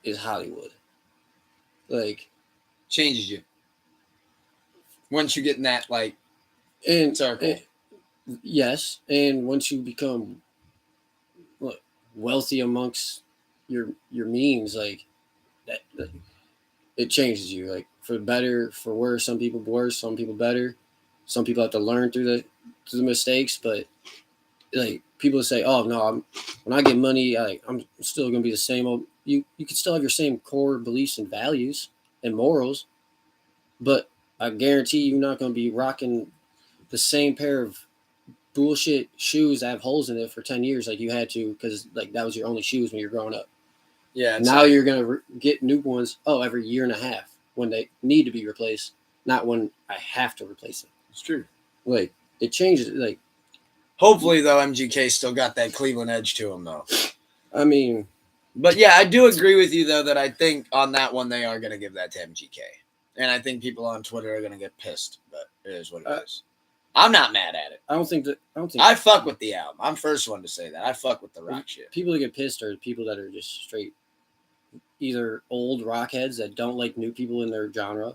is Hollywood. Like, Changes you once you get in that like and circle. yes, and once you become wealthy amongst your means, like that, it changes you. Like for better, for worse. Some people worse, some people better. Some people have to learn through the mistakes, but like people say, "Oh no, when I get money, I'm still gonna be the same old." You can still have your same core beliefs and values and morals, but I guarantee you're not gonna be rocking the same pair of bullshit shoes that have holes in it for 10 years like you had to because like that was your only shoes when you're growing up. Yeah. it's Now like- you're gonna get new ones every year and a half when they need to be replaced, not when I have to replace them. it's true. Like it changes. Like Hopefully though, MGK still got that Cleveland edge to him though. I mean, But yeah, I do agree with you though that I think on that one they are going to give that to MGK. And I think people on Twitter are going to get pissed, but it is what it is. I'm not mad at it. I don't think I fuck with the album. I'm first one to say that. I fuck with the rock shit. People that get pissed are people that are just straight either old rock heads that don't like new people in their genre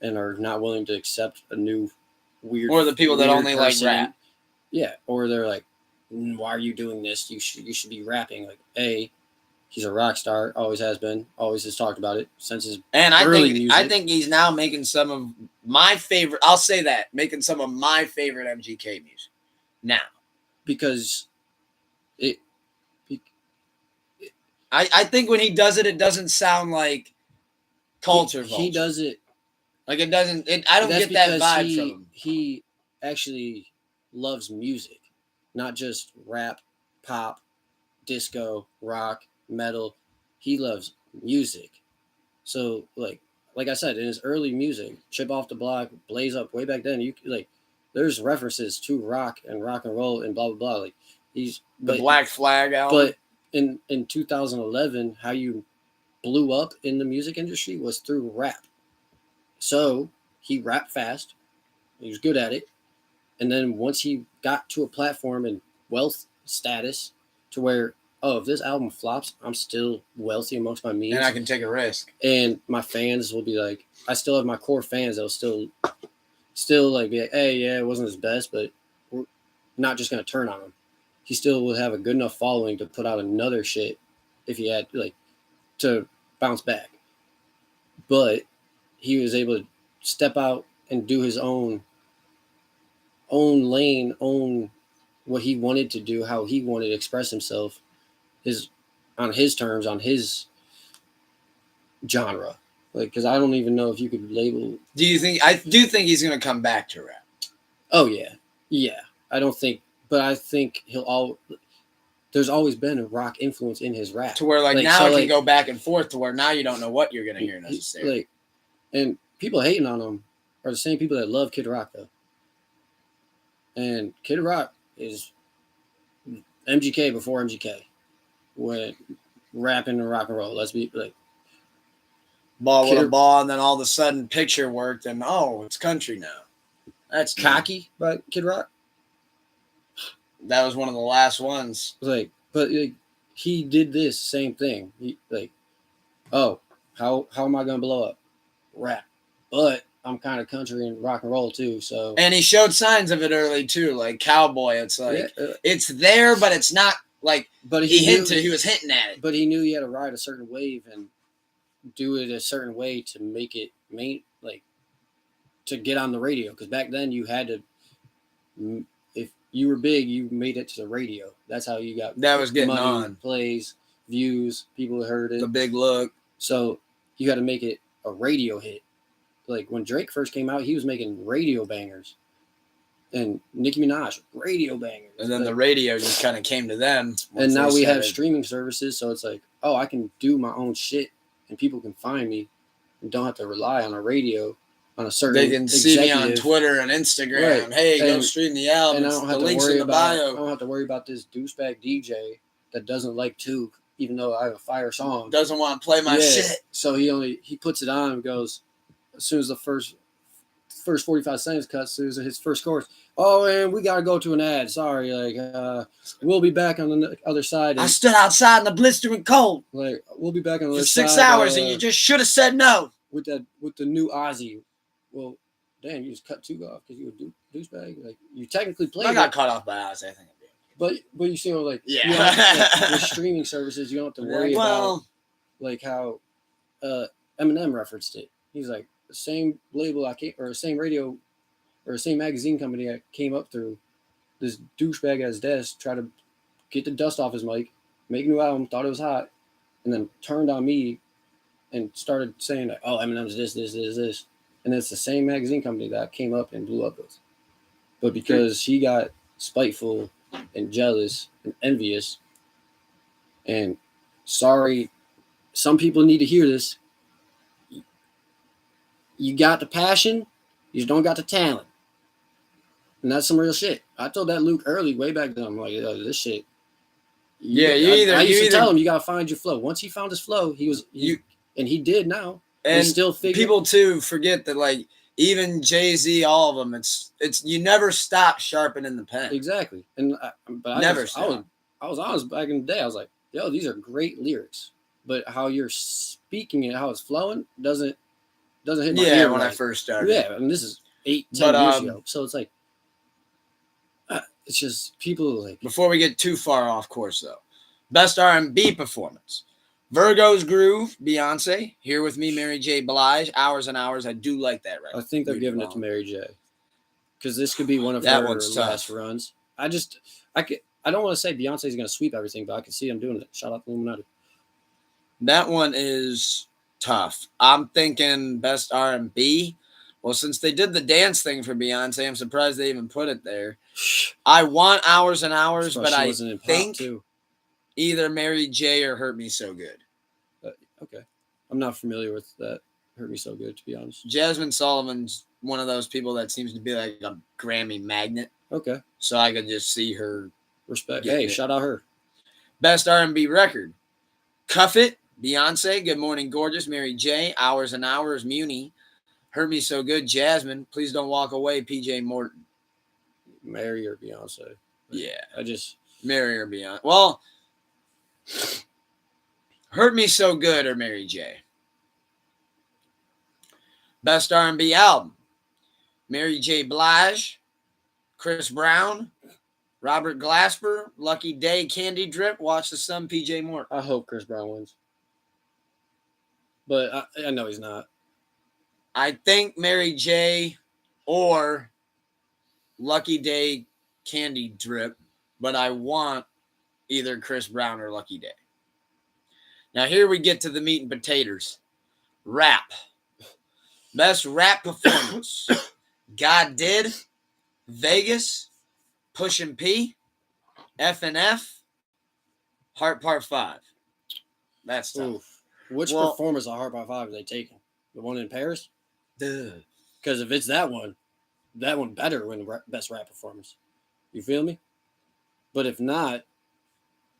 and are not willing to accept a new weird, or the people that only person. like rap. Yeah, or they're like, why are you doing this? You should be rapping. Like, he's a rock star, always has been, always has talked about it since his early music. I think he's now making some of my favorite. I'll say that, making some of my favorite MGK music now, because I think when he does it, it doesn't sound like Culture Vulture. He does it like it doesn't. I don't get that vibe from him. He actually loves music, not just rap, pop, disco, rock, metal. He loves music. So like I said, in his early music, Chip Off the Block, Blaze Up, way back then, you like there's references to rock and roll and blah blah blah. Like he's the Black Flag album. But in 2011, how you blew up in the music industry was through rap. So he rapped fast. He was good at it. And then once he got to a platform and wealth status to where, if this album flops, I'm still wealthy amongst my means. And I can take a risk. And my fans will be like, I still have my core fans that will still like be like, hey, yeah, it wasn't his best, but we're not just going to turn on him. He still would have a good enough following to put out another shit if he had, like, to bounce back. But he was able to step out and do his own lane, own what he wanted to do, how he wanted to express himself, on his terms, on his genre. Like, because I don't even know if you could label. I do think he's going to come back to rap. Oh yeah. I think there's always been a rock influence in his rap. To where now it can go back and forth to where now you don't know what you're going to hear necessarily. And people hating on him are the same people that love Kid Rock though. And Kid Rock is MGK before MGK. When rapping and rock and roll. Let's be like ball with a ball, and then all of a sudden picture worked, and it's country now. That's Cocky by Kid Rock. That was one of the last ones. He did this same thing. He how am I gonna blow up? Rap, but I'm kind of country and rock and roll too. So and he showed signs of it early too, like Cowboy. It's like it's there, but it's not. Like, but he was hinting at it. But he knew he had to ride a certain wave and do it a certain way to make it to get on the radio. Because back then you had to, if you were big, you made it to the radio. That's how you got. That was getting money, on. Plays, views, people heard it. The big look. So you got to make it a radio hit. Like when Drake first came out, he was making radio bangers. And Nicki Minaj, radio bangers. And then the radio just kind of came to them. And now we have streaming services, so it's like, I can do my own shit, and people can find me and don't have to rely on a radio, on a certain They can see me on Twitter and Instagram. Right. Hey, go stream the album. And I don't have to worry I don't have to worry about this douchebag DJ that doesn't like Took, even though I have a fire song. Doesn't want to play my shit. So he puts it on and goes, as soon as the first 45 seconds cuts through his first chorus. Oh, and we got to go to an ad. Sorry. We'll be back on the other side. I stood outside in the blistering cold. We'll be back on the other side. For 6 hours, and you just should have said no. With the new Ozzy. Well, damn, you just cut Took off because you were douchebag. You technically played. I got cut off by Ozzy, I think. But you see, with streaming services, you don't have to worry about how Eminem referenced it. He's like, the same label or the same radio or the same magazine company I came up through, this douchebag at his desk tried to get the dust off his mic, make a new album, thought it was hot, and then turned on me and started saying that, Eminem's this. And it's the same magazine company that came up and blew up with. But because he got spiteful and jealous and envious, and sorry, some people need to hear this. You got the passion, you just don't got the talent. And that's some real shit. I told that Luke early, way back then. I'm like, this shit. I used to tell him, you got to find your flow. Once he found his flow, and he did now. And still figure people too forget that, like, even Jay-Z, all of them, it's you never stop sharpening the pen. exactly. And but Never I was honest back in the day. I was like, yo, these are great lyrics, but how you're speaking it, how it's flowing, doesn't hit my ear when I right. first started. Yeah, and this is 8-10 years ago. So it's like, it's just people like. Before we get too far off course, though, best R&B performance: Virgo's Groove, Beyonce. Here With Me, Mary J. Blige. Hours and Hours. I do like that record. I think they're giving it to Mary J. Because this could be one of her last runs. I don't want to say Beyonce's going to sweep everything, but I can see them doing it. Shout out to Illuminati. That one is tough. I'm thinking best R&B. Well, since they did the dance thing for Beyonce, I'm surprised they even put it there. I want Hours and Hours, but I think either Mary J. or Hurt Me So Good. Okay. I'm not familiar with that Hurt Me So Good, to be honest. Jasmine Sullivan's one of those people that seems to be like a Grammy magnet. Okay. So I could just see her. Respect. Hey, shout out her. Best R&B record: Cuff It, Beyonce. Good Morning Gorgeous, Mary J. Hours and Hours, Muni. Hurt Me So Good, Jasmine. Please Don't Walk Away, PJ Morton. Mary or Beyonce? Yeah. Mary or Beyonce. Well, Hurt Me So Good or Mary J. Best R&B album: Mary J. Blige, Chris Brown, Robert Glasper, Lucky Day, Candy Drip, Watch the Sun, PJ Morton. I hope Chris Brown wins. But I know he's not. I think Mary J. or Lucky Day, Candy Drip, but I want either Chris Brown or Lucky Day. Now here we get to the meat and potatoes. Rap. Best rap performance: God Did, Vegas, Pushin' P, FNF, Heart Part 5. That's tough. Oof. Which performance of Heart Part 5 are they taking? The one in Paris? Because if it's that one better win best rap performance. You feel me? But if not,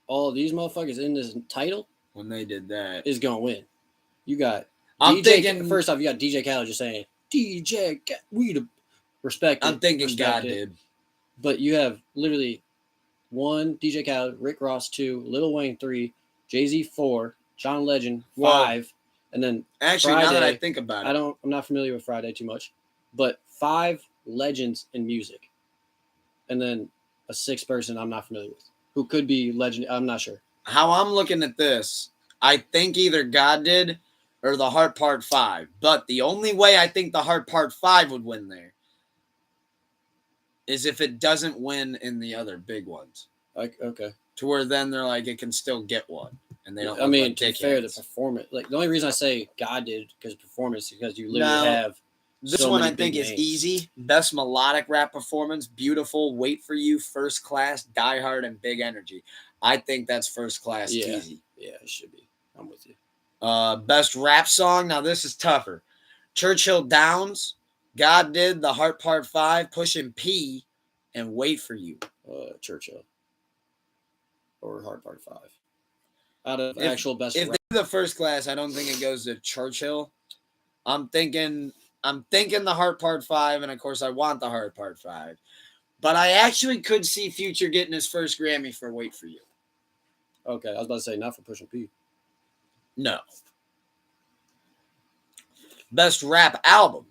all these motherfuckers in this title, when they did that, is gonna win. You got first off, you got DJ Khaled just saying, DJ, we the respect. I'm thinking God Did. But you have literally 1, DJ Khaled, Rick Ross 2, Lil Wayne 3, Jay-Z 4, John Legend 5, and then actually Friday, now that I think about it, I'm not familiar with Friday too much, but 5 legends in music, and then a 6th person I'm not familiar with who could be legend. I'm not sure. How I'm looking at this, I think either God Did or the Heart Part 5. But the only way I think the Heart Part 5 would win there is if it doesn't win in the other big ones. Okay. To where then they're like, it can still get one. And they don't. I mean, to be fair, the performance. Like the only reason I say God Did because performance because you literally have. This one I think is easy. Best melodic rap performance: Beautiful, Wait for You, First Class, Die Hard, and Big Energy. I think that's First Class. Easy. Yeah, it should be. I'm with you. Best rap song. Now this is tougher. Churchill Downs, God Did, The Heart Part 5, Pushin' P, and Wait for You. Churchill. Or Heart Part 5. Out of actual best if rap. they're the First Class, I don't think it goes to Churchill. I'm thinking the Heart Part 5, and of course I want the Heart Part 5. But I actually could see Future getting his first Grammy for Wait for You. Okay, I was about to say not for Pushin' P. No. Best rap album: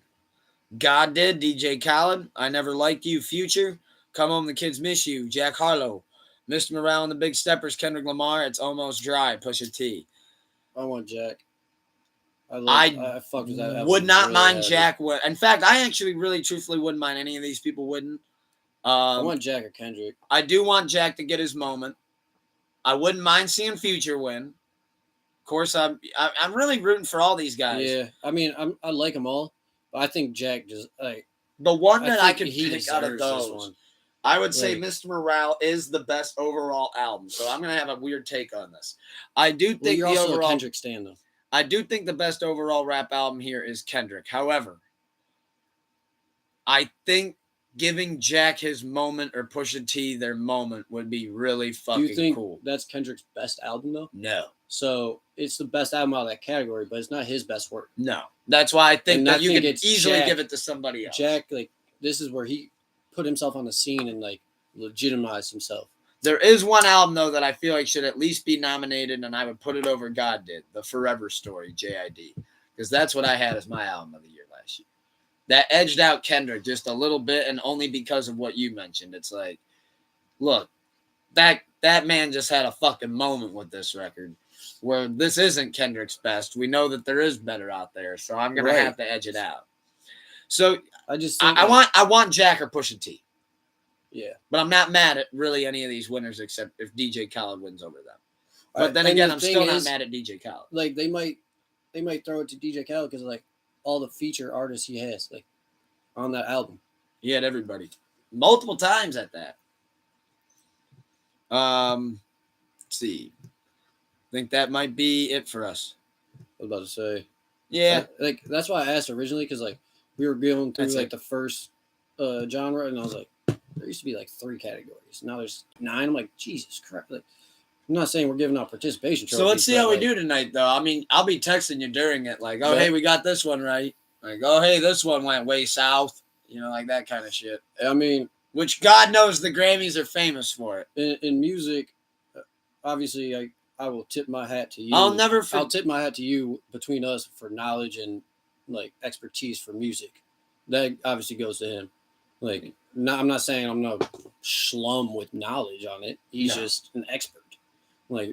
God Did, DJ Khaled, I Never Liked You, Future, Come Home the Kids Miss You, Jack Harlow, Mr. Morale and the Big Steppers, Kendrick Lamar, It's Almost Dry, Pusha T. I want Jack. I fuck with that. Would not really mind heavy. Jack. In fact, I actually really truthfully wouldn't mind any of these people wouldn't. I want Jack or Kendrick. I do want Jack to get his moment. I wouldn't mind seeing Future win. Of course, I'm really rooting for all these guys. Yeah, I mean, I like them all, but I think Jack just like the one that I could pick out of those. I would say Mr. Morale is the best overall album. So I'm gonna have a weird take on this. I do think you're also a Kendrick stan though. I do think the best overall rap album here is Kendrick. However, I think giving Jack his moment or Pusha T their moment would be really Do fucking you think cool. that's Kendrick's best album though? No. So it's the best album out of that category, but it's not his best work. No. That's why I think And that I you think could it's easily Jack- give it to somebody else. Jack, like this is where he put himself on the scene and like legitimized himself. There is one album though that I feel like should at least be nominated, and I would put it over God Did, The Forever Story, JID, because that's what I had as my album of the year last year. That edged out Kendrick just a little bit, and only because of what you mentioned. It's like, look, that man just had a fucking moment with this record, where this isn't Kendrick's best. We know that there is better out there, so I'm gonna have to edge it out. So I just think I want Jack or Pusha T. Yeah. But I'm not mad at really any of these winners except if DJ Khaled wins over them. But then and again, the I'm thing still not is, mad at DJ Khaled. Like they might throw it to DJ Khaled because like all the feature artists he has like on that album. He had everybody multiple times at that. Let's see. I think that might be it for us. I was about to say. Yeah. Like that's why I asked originally because like we were going through That's like it. the first genre and I was like, there used to be like 3 categories. Now there's 9. I'm like, Jesus Christ. Like, I'm not saying we're giving out participation trophies. So let's see how we like, do tonight, though. I mean, I'll be texting you during it, like, oh, Yeah. hey, we got this one right. Like, oh, hey, this one went way south. You know, like that kind of shit. I mean, Which God knows the Grammys are famous for it. in music, obviously, I will tip my hat to you. I'll tip my hat to you between us for knowledge and like expertise for music. That obviously goes to him. Like, I'm not saying I'm no schlum with knowledge on it. He's just an expert. But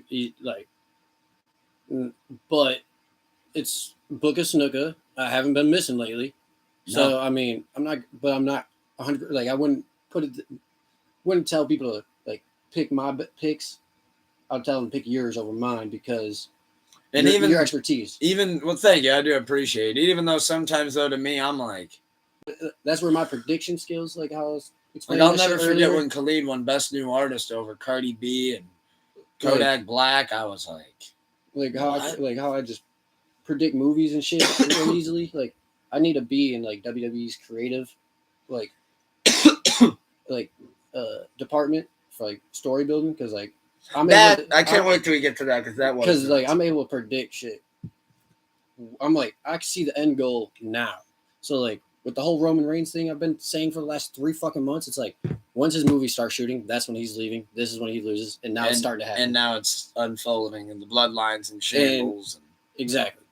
it's Book of Snuka. I haven't been missing lately. So No. I mean, I'm not 100. Like I wouldn't tell people to like pick my picks. I'll tell them to pick yours over mine because And even your expertise. well, thank you. I do appreciate it. Even though sometimes, though, to me, I'm like, That's where my prediction skills, like how I was like explaining. I'll that never shit forget earlier. when Khalid won Best New Artist over Cardi B and Kodak Black. I was like, how I just predict movies and shit real easily. Like I need to be in like WWE's creative, like department for like story building because like I can't wait till we get to that because like I'm able to predict shit. I'm like I can see the end goal now. So like with the whole Roman Reigns thing I've been saying for the last 3 fucking months, it's like once his movie starts shooting, that's when he's leaving. This is when he loses, and now it's starting to happen. And now it's unfolding, and the bloodlines and shambles. Exactly.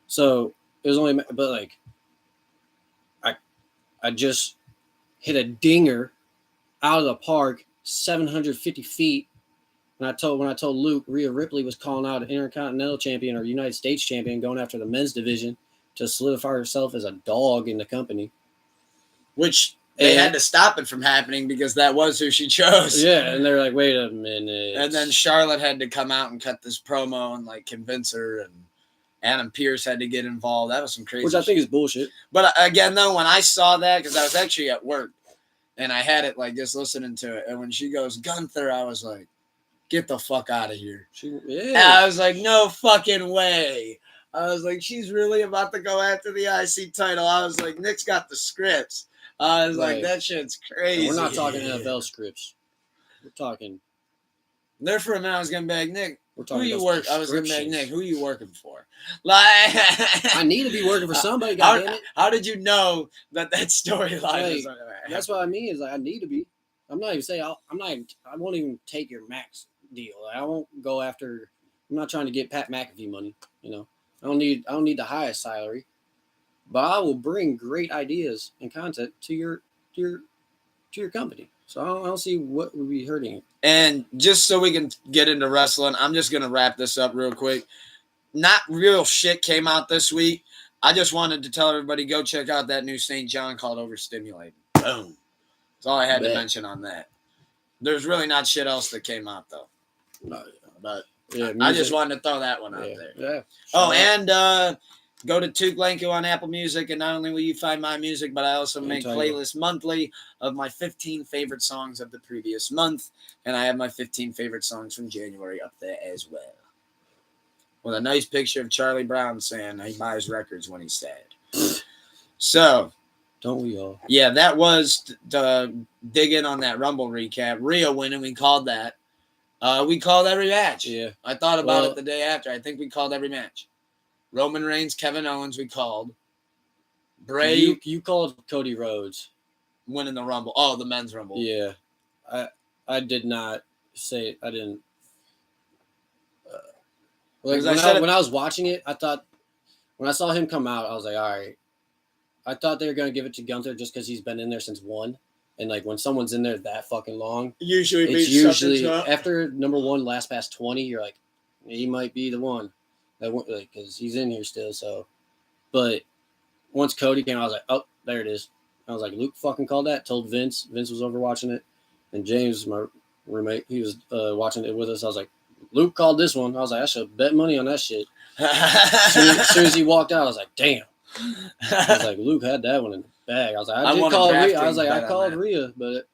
So it was only, but like I just hit a dinger out of the park, 750 feet. When I told Luke, Rhea Ripley was calling out an Intercontinental Champion or United States Champion going after the men's division to solidify herself as a dog in the company. Which they had to stop it from happening because that was who she chose. Yeah, and they're like, wait a minute. And then Charlotte had to come out and cut this promo and like convince her, and Adam Pearce had to get involved. That was some crazy Which I think is bullshit. But again, though, when I saw that, because I was actually at work, and I had it like just listening to it, and when she goes, Gunther, I was like, get the fuck out of here. And I was like, no fucking way. I was like, she's really about to go after the IC title. I was like, Nick's got the scripts. I was like, that shit's crazy. And we're not talking NFL scripts. We're talking. There for a minute, I was gonna be like, Nick, we're who you work? I was gonna be like, Nick, who you working for? Like, I need to be working for somebody. Goddammit. How did you know that storyline was? That's what I mean. Is like I need to be. I'm not even saying I won't even take your max deal. I won't go after. I'm not trying to get Pat McAfee money. You know, I don't need the highest salary, but I will bring great ideas and content to your company. So I don't see what would be hurting it. And just so we can get into wrestling, I'm just going to wrap this up real quick. Not real shit came out this week. I just wanted to tell everybody, go check out that new St. John called Overstimulated. Boom. That's all I had to mention on that. There's really not shit else that came out, though. No, but yeah, I just wanted to throw that one out there. Yeah. Oh, and go to Tuke Blanco on Apple Music, and not only will you find my music, but I also make playlists monthly of my 15 favorite songs of the previous month, and I have my 15 favorite songs from January up there as well. With a nice picture of Charlie Brown saying he buys records when he's sad. So, Don't we all? Yeah, that was to dig in on that Rumble recap. Rhea winning, we called that. We called every match. Yeah. I thought about it the day after. I think we called every match. Roman Reigns, Kevin Owens, we called. Bray. You called Cody Rhodes winning the Rumble. Oh, the men's Rumble. Yeah. I did not say I didn't. Like when I was watching it, I thought when I saw him come out, I was like, all right. I thought they were gonna give it to Gunther just because he's been in there since 1, and like when someone's in there that fucking long, it's usually after number 1 last past 20, you're like, he might be the one that went like because he's in here still. So, but once Cody came, I was like, oh, there it is. I was like, Luke fucking called that. Told Vince. Vince was over watching it, and James, my roommate, he was watching it with us. I was like, Luke called this one. I was like, I should bet money on that shit. As soon as he walked out, I was like, damn. I was like, Luke had that one in the bag. I was like, I called Rhea, but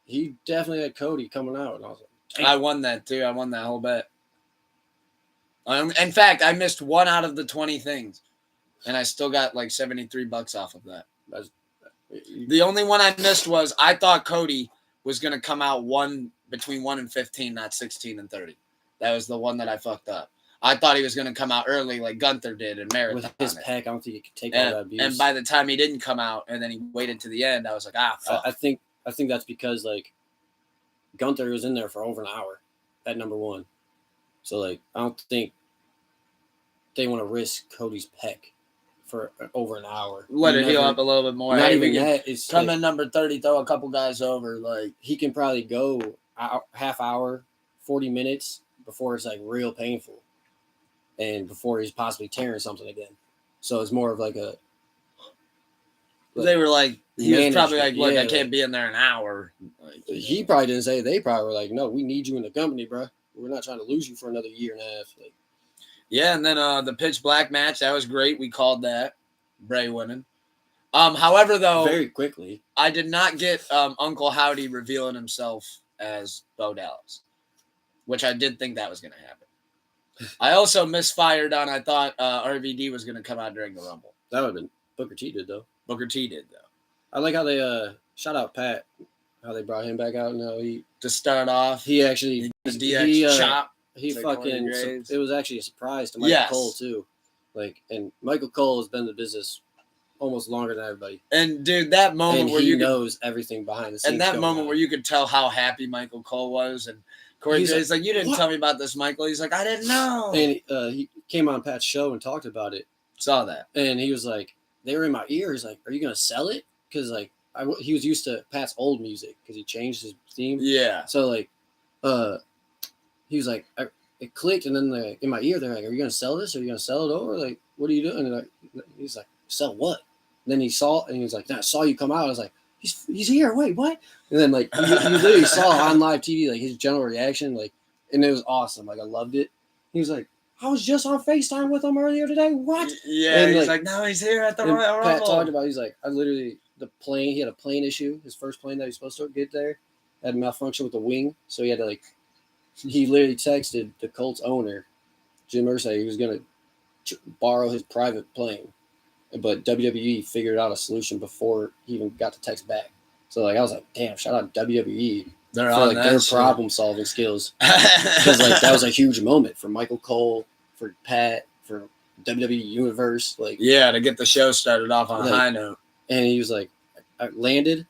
he definitely had Cody coming out. And I was like, damn. I won that too. I won that whole bet. In fact, I missed 1 out of the 20 things, and I still got like $73 off of that. The only one I missed was I thought Cody was going to come out between 1 and 15, not 16 and 30. That was the one that I fucked up. I thought he was going to come out early like Gunther did in Marathon. With his pack, I don't think he could take all that abuse. And by the time he didn't come out and then he waited to the end, I was like, fuck. I think that's because like Gunther was in there for over an hour at number 1. So like I don't think they want to risk Cody's pec for over an hour. Let it heal up a little bit more. Not even that. It's come in number 30, throw a couple guys over. Like he can probably go half hour, 40 minutes before it's like real painful. And before he's possibly tearing something again. So it's more of like a... they were like... He was probably like, look, I can't be in there an hour. Like, he probably didn't say... They probably were like, no, we need you in the company, bro. We're not trying to lose you for another year and a half. Like, yeah, and then the Pitch Black match, that was great. We called that. Bray winning. However, though... very quickly. I did not get Uncle Howdy revealing himself as Bo Dallas. Which I did think that was going to happen. I also misfired on. I thought RVD was going to come out during the Rumble. That would have been Booker T did though. Booker T did though. I like how they shout out Pat, how they brought him back out. No, he to start off. He actually his DX chop. He fucking. It was actually a surprise to Michael Cole too. Like, and Michael Cole has been in the business almost longer than everybody. And dude, that moment where he knows everything behind the scenes. And that moment where you could tell how happy Michael Cole was and. Corey Gray's like, you didn't tell me about this, Michael. He's like, I didn't know. And he came on Pat's show and talked about it. Saw that. And he was like, they were in my ears. Like, are you going to sell it? Because, like, he was used to Pat's old music because he changed his theme. Yeah. So, like, he was like, it clicked. And then in my ear, they're like, are you going to sell this? Are you going to sell it over? Like, what are you doing? And he's like, sell what? And then he saw it and he was like, I saw you come out. I was like, he's here. Wait, what? And then like you literally saw on live TV like his general reaction, like, and it was awesome. Like I loved it. He was like, I was just on FaceTime with him earlier today. What? Yeah, and he's like, no, he's here at the Royal Rumble. Pat talked about. He's like, I literally he had a plane issue. His first plane that he was supposed to get there had a malfunction with the wing, so he had to he literally texted the Colts owner, Jim Irsay, he was gonna borrow his private plane. But WWE figured out a solution before he even got the text back. So like I was like, damn, shout out WWE for like their problem solving skills. Because like that was a huge moment for Michael Cole, for Pat, for WWE Universe. Like yeah, to get the show started off on a high note. And he was like, I landed,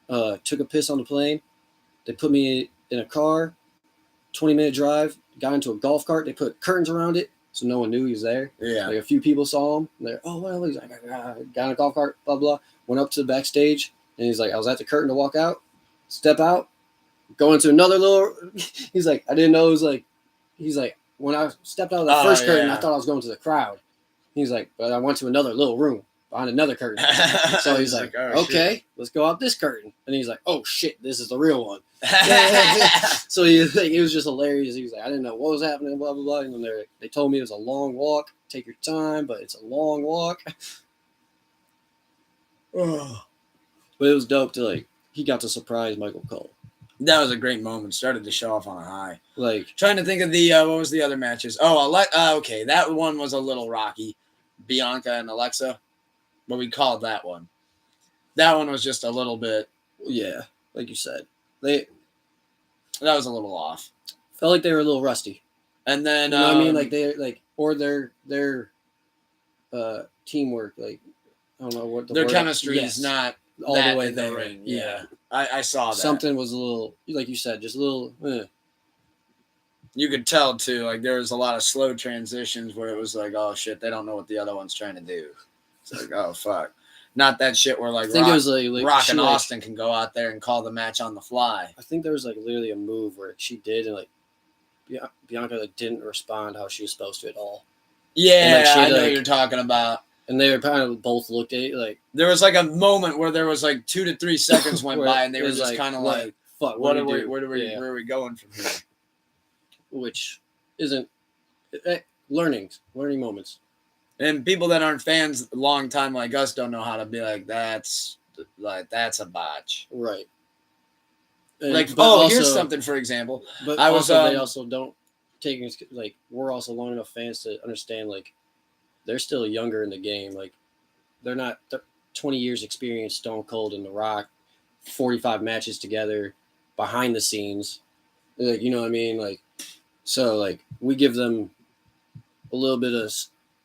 took a piss on the plane. They put me in a car, 20-minute drive, got into a golf cart. They put curtains around it. So no one knew he was there. Yeah. Like a few people saw him. And they're, oh, well, he's like, got in a golf cart, blah, blah. Went up to the backstage. And he's like, I was at the curtain to walk out. Step out. Go into another little. He's like, I didn't know it was like. He's like, when I stepped out of the first curtain, I thought I was going to the crowd. He's like, but I went to another little room behind another curtain. So he's like, oh, okay, let's go out this curtain. And he's like, oh, shit, this is the real one. So it was just hilarious. He was like, I didn't know what was happening, blah, blah, blah. And then they told me it was a long walk. Take your time, but it's a long walk. But it was dope to he got to surprise Michael Cole. That was a great moment. Started to show off on a high. Like trying to think of the what was the other matches? Oh, okay, that one was a little rocky. Bianca and Alexa. but we called that one. That one was just a little bit. Yeah, like you said, that was a little off. Felt like they were a little rusty. And then you know what I mean, like their teamwork, like I don't know what their chemistry is not all that the way in the there. ring. Yeah. I saw that. Something was a little, like you said, just a little. You could tell too, like there was a lot of slow transitions where it was like, oh shit, they don't know what the other one's trying to do. It's like, oh fuck, not that shit where like I think it was like Rock and Austin can go out there and call the match on the fly. I think there was like literally a move where she did and like Bianca like didn't respond how she was supposed to at all. Yeah, like, I know what you're talking about. And they were kind of both looked at it like there was like a moment where there was like 2 to 3 seconds went by and they were just kind of like, fuck, where are we going from here? Which isn't learning moments. And people that aren't fans a long time like us don't know how to be like that's a botch, right? And, like also, here's something for example. But they also don't take like we're also long enough fans to understand like they're still younger in the game. Like they're not 20 years experience Stone Cold and The Rock, 45 matches together behind the scenes. Like you know what I mean, like. So, like, we give them a little bit of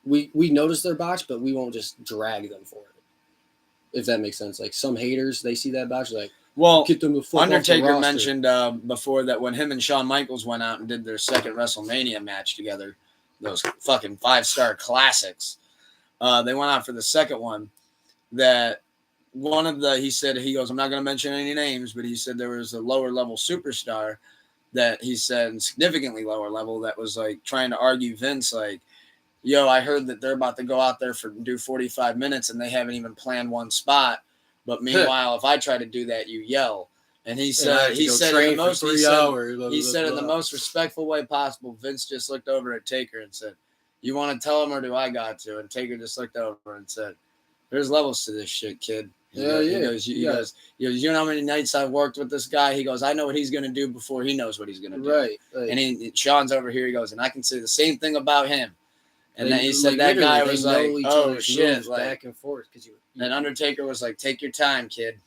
we notice their botch, but we won't just drag them for it. If that makes sense. Like, some haters, they see that botch, like, well, get them the fuck Undertaker off the mentioned before that when him and Shawn Michaels went out and did their second WrestleMania match together, those fucking 5-star classics, they went out for the second one, that one of the, he goes, I'm not going to mention any names, but he said there was a lower level superstar that he said significantly lower level that was like trying to argue Vince like, yo, I heard that they're about to go out there do 45 minutes and they haven't even planned one spot. But meanwhile, if I try to do that, you yell. And he said in the most respectful way possible, Vince just looked over at Taker and said, you want to tell him or do I got to? And Taker just looked over and said, there's levels to this shit, kid. He goes, you know how many nights I've worked with this guy? He goes, I know what he's going to do before he knows what he's going to do. Right. And Sean's over here. He goes, and I can say the same thing about him. And then he said that guy was like, oh, shit. Like, back and forth. And Undertaker was like, take your time, kid.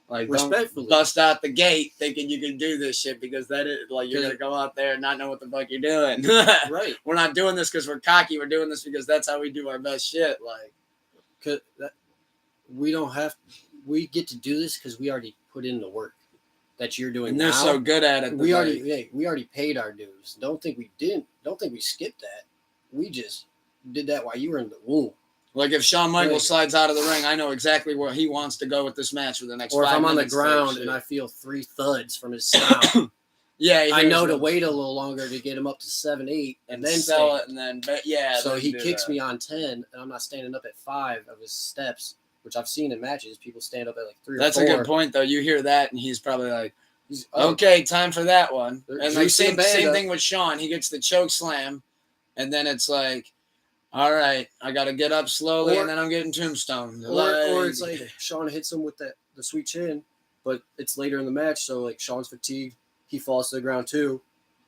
Like, don't bust out the gate thinking you can do this shit because that is like you're gonna go out there and not know what the fuck you're doing. Right. We're not doing this because we're cocky. We're doing this because that's how we do our best shit. Like, we get to do this because we already put in the work that you're doing. And they're so good at it. We already paid our dues. Don't think we didn't. Don't think we skipped that. We just did that while you were in the womb. Like if Shawn Michaels slides out of the ring, I know exactly where he wants to go with this match for the next 5 minutes. Or if I'm on the ground and I feel 3 thuds from his stomp, I know to wait a little longer to get him up to 7, 8, and then sell it, and then So he kicks me on 10, and I'm not standing up at 5 of his steps, which I've seen in matches. People stand up at like 3 or 4. That's a good point, though. You hear that, and he's probably like, okay, time for that one. And like same thing with Shawn. He gets the choke slam, and then it's like, all right, I got to get up slowly, and then I'm getting tombstoned. Or it's like Shawn hits him with the sweet chin, but it's later in the match, so like Shawn's fatigued. He falls to the ground too.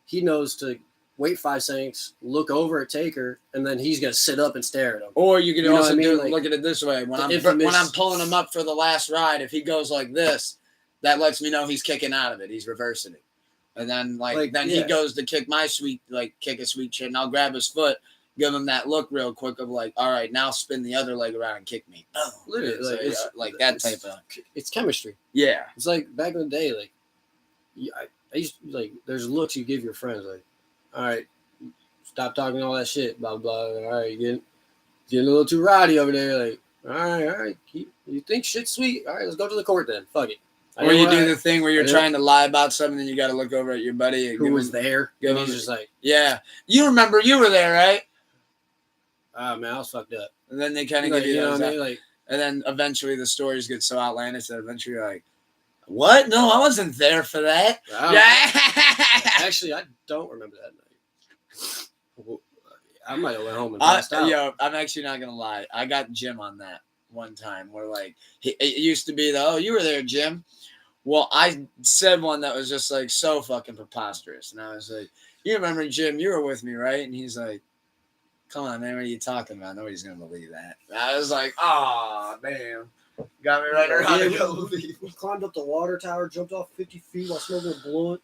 He knows to wait 5 seconds, look over at Taker, and then he's gonna sit up and stare at him. Or you can also look at it this way: when I'm pulling him up for the last ride, if he goes like this, that lets me know he's kicking out of it. He's reversing it, and then he goes to kick kick a sweet chin. I'll grab his foot. Give him that look real quick of like, all right, now spin the other leg around and kick me. Boom. Literally, it's like that type of. It's chemistry. Yeah, it's like back in the day. Like, I used to, like, there's looks you give your friends. Like, all right, stop talking all that shit. Blah blah. All right, you're getting a little too rowdy over there. Like, all right. You think shit's sweet? All right, let's go to the court then. Fuck it. Or you do the thing where you're trying to lie about something, and you got to look over at your buddy who was there. He's just like, yeah, you remember you were there, right? Oh, man, I was fucked up. And then they kind of give you know those what I mean? Like, and then eventually the stories get so outlandish that eventually you're like, what? No, I wasn't there for that. Actually, I don't remember that night. I might have went home and passed out. Yo, I'm actually not going to lie. I got Jim on that one time where like, it used to be you were there, Jim. Well, I said one that was just like so fucking preposterous. And I was like, you remember, Jim, you were with me, right? And he's like, Come on, man. What are you talking about? Nobody's gonna believe that. I was like, oh, damn. Got me right around to go believe. We climbed up the water tower, jumped off 50 feet while smoking a blunt,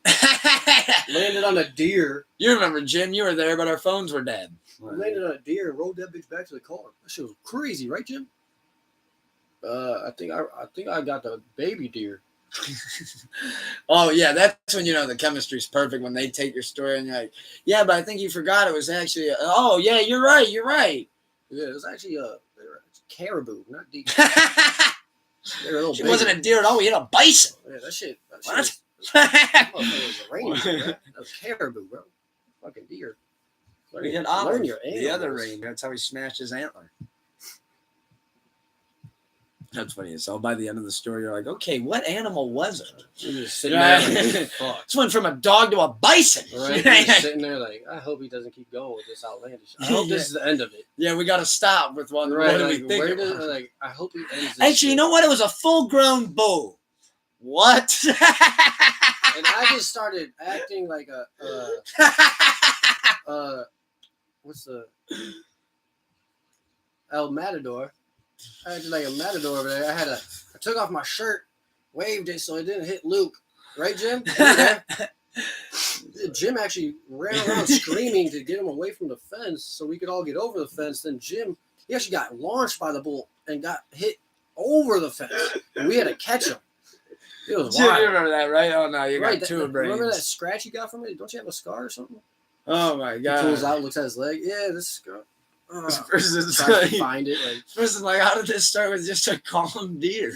landed on a deer. You remember, Jim? You were there, but our phones were dead. We landed on a deer and rode that bitch back to the car. That shit was crazy, right, Jim? I think I got the baby deer. Oh yeah, that's when you know the chemistry's perfect, when they take your story and you're like, yeah, but I think you forgot it was actually oh yeah, you're right. Yeah, it was actually caribou, not deer. She wasn't a deer at all. We had a bison. Yeah, that shit What? was a reindeer, bro. That was caribou, bro. Fucking deer. We had Learn Olive, your the animals. other reindeer. That's how he smashed his antler. That's funny. So by the end of the story, you're like, okay, what animal was it? You're just sitting there like, fuck. This went from a dog to a bison. Right? You're just sitting there like, I hope he doesn't keep going with this outlandish. I hope this is the end of it. Yeah, we got to stop with one. Right? What do Like, we think? where does, like, I hope he ends this Actually, shit. you know what? It was a full-grown bull. What? And I just started acting like what's the El Matador. I acted like a matador over there. I took off my shirt, waved it so it didn't hit Luke. Right, Jim? Yeah. Jim actually ran around screaming to get him away from the fence so we could all get over the fence. Then Jim, he actually got launched by the bull and got hit over the fence. And we had to catch him. It was Jim, wild. you remember that, right? Oh, no, you got Right, two brains. remember that scratch you got from it? Don't you have a scar or something? Oh, my He God. pulls out, looks at his leg. Yeah, this scar. This person's Tries like, to find it. Like, this person's like, how did this start with just a calm deer?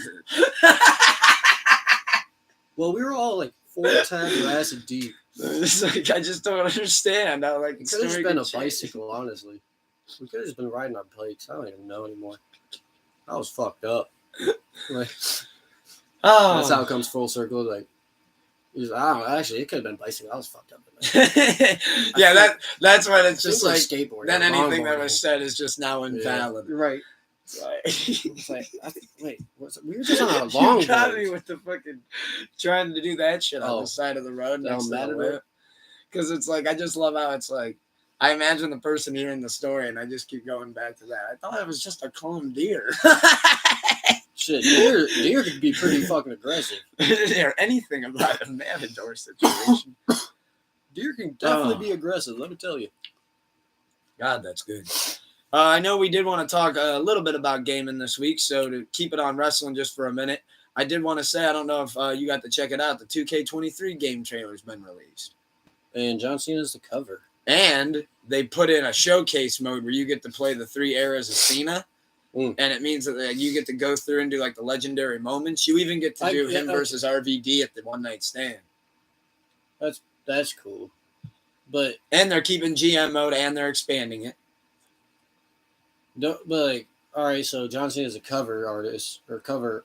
well, we were all like 4 tabs of acid deep. It's like, I just don't understand. I like. It could have just been a bicycle, honestly. We could have just been riding our bikes. I don't even know anymore. I was fucked up. Like, Oh, that's how it comes full circle. Like, I don't know. Actually, it could have been bicycle. I was fucked up. yeah, that's when it's just like skateboarding. then anything that longboarding. was said is just now invalid. Yeah. Right. Right. It's like, wait, we were just on a You got me longboard. with the fucking trying to do that shit on Oh. the side of the road next to the Matador? whip. Because it's like, I just love how it's like, I imagine the person hearing the story and I just keep going back to that. I thought it was just a calm deer. Shit, deer could be pretty fucking aggressive. Didn't hear anything about a matador situation. Deer can definitely be aggressive, let me tell you. God, that's good. I know we did want to talk a little bit about gaming this week, so to keep it on wrestling just for a minute, I did want to say, I don't know if you got to check it out, the 2K23 game trailer's been released. And John Cena's the cover. And they put in a showcase mode where you get to play the 3 eras of Cena. And it means that you get to go through and do like the legendary moments. You even get to do him versus RVD at the one night stand. That's cool. But they're keeping GM mode and they're expanding it. all right, so John Cena's a cover artist or cover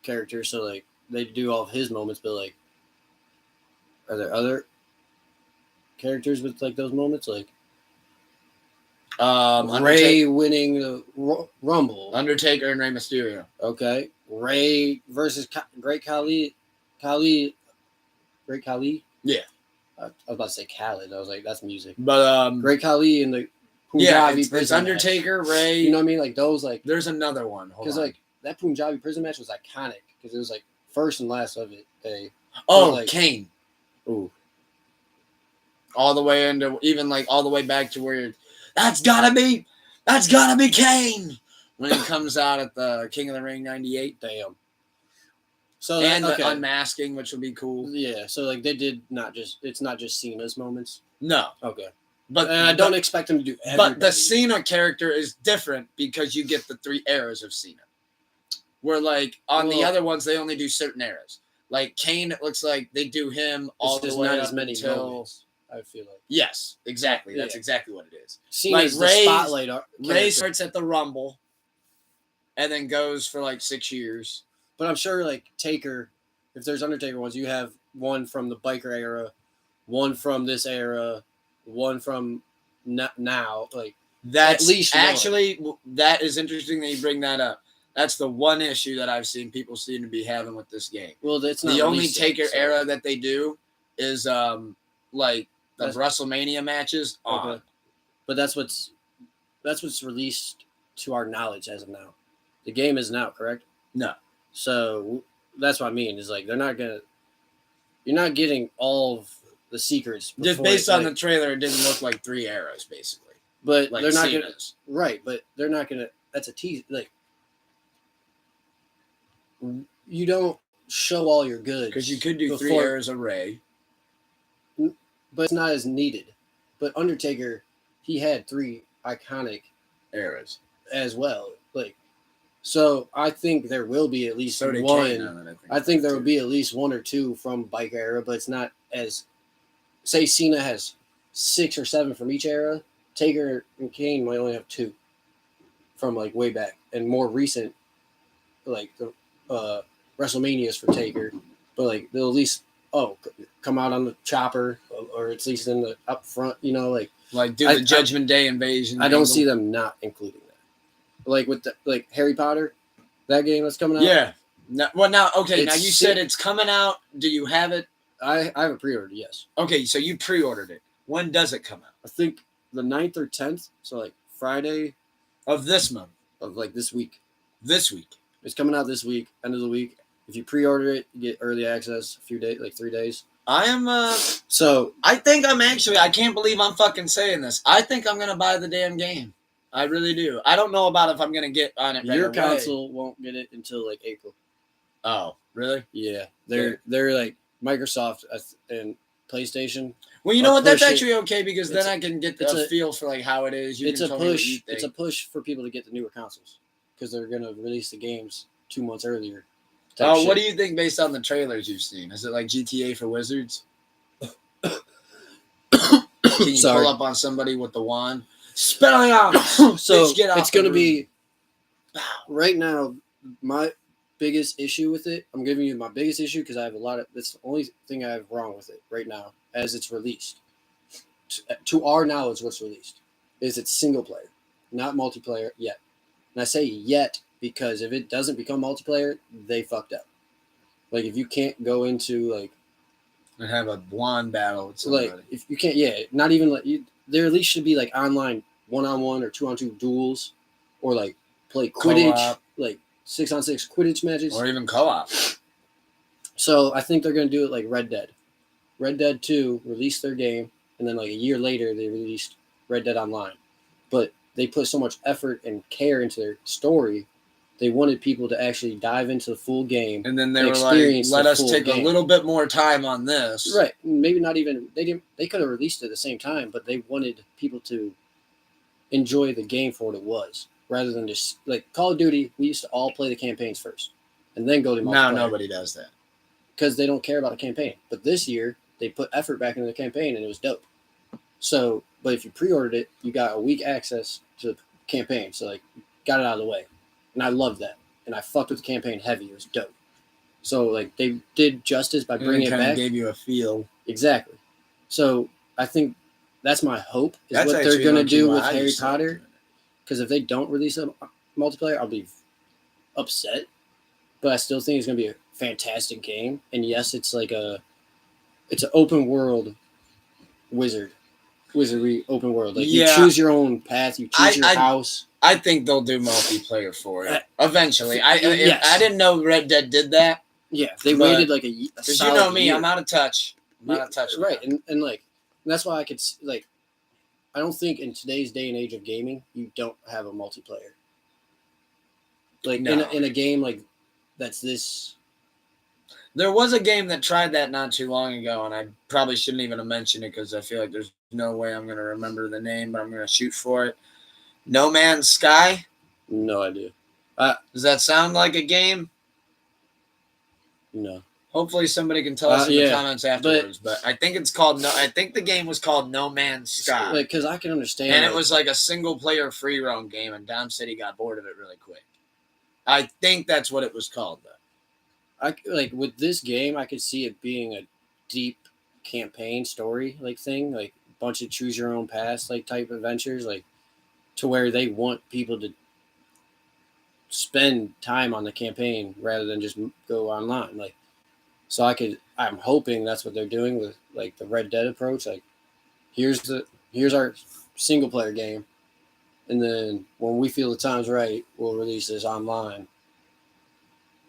character, so like they do all of his moments, but like are there other characters with like those moments? Like Ray winning the Rumble. Undertaker and Rey Mysterio. Okay. Ray versus Great Khali. Great Khali? Yeah. I was about to say Khaled. I was like, that's music. But Great Khali and the Punjabi it's prison Undertaker, match. Ray. You know what I mean? Like those, like there's another one. because like that Punjabi prison match was iconic because it was like first and last of it. Like, Kane. Ooh. All the way into even like all the way back to where that's gotta be Kane when he comes out at the King of the Ring '98. Damn. So and okay. the unmasking, which will be cool. Yeah. So like they did it's not just Cena's moments. No. Okay. But I don't expect him to do everybody. But the Cena character is different because you get the 3 eras of Cena. Where like on the other ones they only do certain eras. Like Kane, it looks like they do him all the way not up as many until moments, I feel like. Yes, exactly. That's Yeah. exactly what it is. Cena's like the spotlight. Ray starts at the Rumble, and then goes for like 6 years. But I'm sure like Taker, if there's Undertaker ones, you have one from the biker era, one from this era, one from now. Like That's at least actually that is interesting that you bring that up. That's the one issue that I've seen people seem to be having with this game. Well, that's not the only released Taker yet, so- era that they do is like the That's- WrestleMania matches on. Okay. But that's what's that's what's released to our knowledge as of now. The game isn't out, correct? No. So that's what I mean. Is like they're not gonna. You're not getting all of the secrets. Just before based it, on like, the trailer, it didn't look like 3 eras, basically. But Like they're not gonna. Cena's. Right, but they're not gonna. That's a tease. Like you don't show all your goods Because you could do 3 before- eras of Ray. but it's not as needed. But Undertaker, he had 3 iconic Eras. as well. Like, so I think there will be at least So did one. Kane, now that I think there too. will be at least 1 or 2 from Bike era, but it's not as. Say Cena has 6 or 7 from each era. Taker and Kane might only have 2 from like way back, and more recent, like the WrestleManias for Taker. But like they'll at least come out on the chopper, or at least in the up front. You know, like do the Judgment Day invasion. I don't angle. see them not including that. Like with the Harry Potter, that game that's coming out. Yeah. No, well, now okay. It's Now you said it's coming out. Do you have it? I have a pre-order. Yes. Okay, so you pre-ordered it. When does it come out? I think the 9th or 10th. So like Friday Of this month. of like this week. This week. It's coming out this week, end of the week. If you pre-order it, you get early access. A few days, like 3 days. I am. So I think I'm actually. I can't believe I'm fucking saying this. I think I'm gonna buy the damn game. I really do. I don't know about if I'm gonna get on it. your right away. console won't get it until like April. Oh, really? Yeah, they're like Microsoft and PlayStation. Well, you know what? That's push it. actually okay because then I can get it's a a- feel for like how it is. You It's can a tell me what push. you think. It's a push for people to get the newer consoles because they're gonna release the games 2 months earlier. type Oh, what do shit. you think based on the trailers you've seen? Is it like GTA for Wizards? Can you Sorry. pull up on somebody with the wand? Spellions! So Bitch, get off it's the gonna room. be right now. My biggest issue with it. I'm giving you my biggest issue because I have a lot of. That's the only thing I have wrong with it right now as it's released. To our knowledge, what's released is it's single player, not multiplayer yet. And I say yet because if it doesn't become multiplayer, they fucked up. Like if you can't go into like And have a wand battle with somebody. if you can't, not even like there at least should be like online 1-on-1 or 2-on-2 duels, or like play Quidditch, Co-op. like 6-on-6 Quidditch matches. Or even co-op. So I think they're gonna do it like Red Dead. Red Dead 2 released their game, and then like a year later they released Red Dead Online. But they put so much effort and care into their story. They wanted people to actually dive into the full game. And then they were like, experience let the us full take game. a little bit more time on this. Right. Maybe not even they could have released it at the same time, but they wanted people to enjoy the game for what it was, rather than just like Call of Duty. We used to all play the campaigns first, and then go to multiplayer. Now nobody does that. Because they don't care about a campaign. But this year they put effort back into the campaign, and it was dope. So, but if you pre-ordered it, you got a week access to the campaign. So like, got it out of the way, and I loved that. And I fucked with the campaign heavy. It was dope. So like they did justice by bringing it kind of back. gave you a feel. Exactly. So I think that's my hope is That's what they're actually going to low-key do why with I Harry used to like Potter. doing it. Because if they don't release a multiplayer, I'll be upset. But I still think it's going to be a fantastic game. And yes, it's like it's an open world wizardry open world. Like you Yeah. choose your own path, you choose your I- house. I think they'll do multiplayer for it eventually. Yes. I didn't know Red Dead did that. Yeah, they But- waited like a Because solid you know me, year. I'm out of touch. I'm out Yeah, of touch. right, and like that's why I could like. I don't think in today's day and age of gaming, you don't have a multiplayer. Like No. in a game like that's this. There was a game that tried that not too long ago, and I probably shouldn't even have mentioned it because I feel like there's no way I'm going to remember the name, but I'm going to shoot for it. No Man's Sky? No idea. Does that sound like a game? No. Hopefully somebody can tell us in the comments afterwards. But I think it's called I think the game was called No Man's Sky. Like, because I can understand. And it was like a single player free roam game, and Dom City got bored of it really quick. I think that's what it was called, though. like with this game, I could see it being a deep campaign story like thing, like a bunch of choose your own path like type adventures, like to where they want people to spend time on the campaign rather than just go online. Like, so I'm hoping that's what they're doing with like the Red Dead approach. Like, here's our single player game, and then when we feel the time's right, we'll release this online.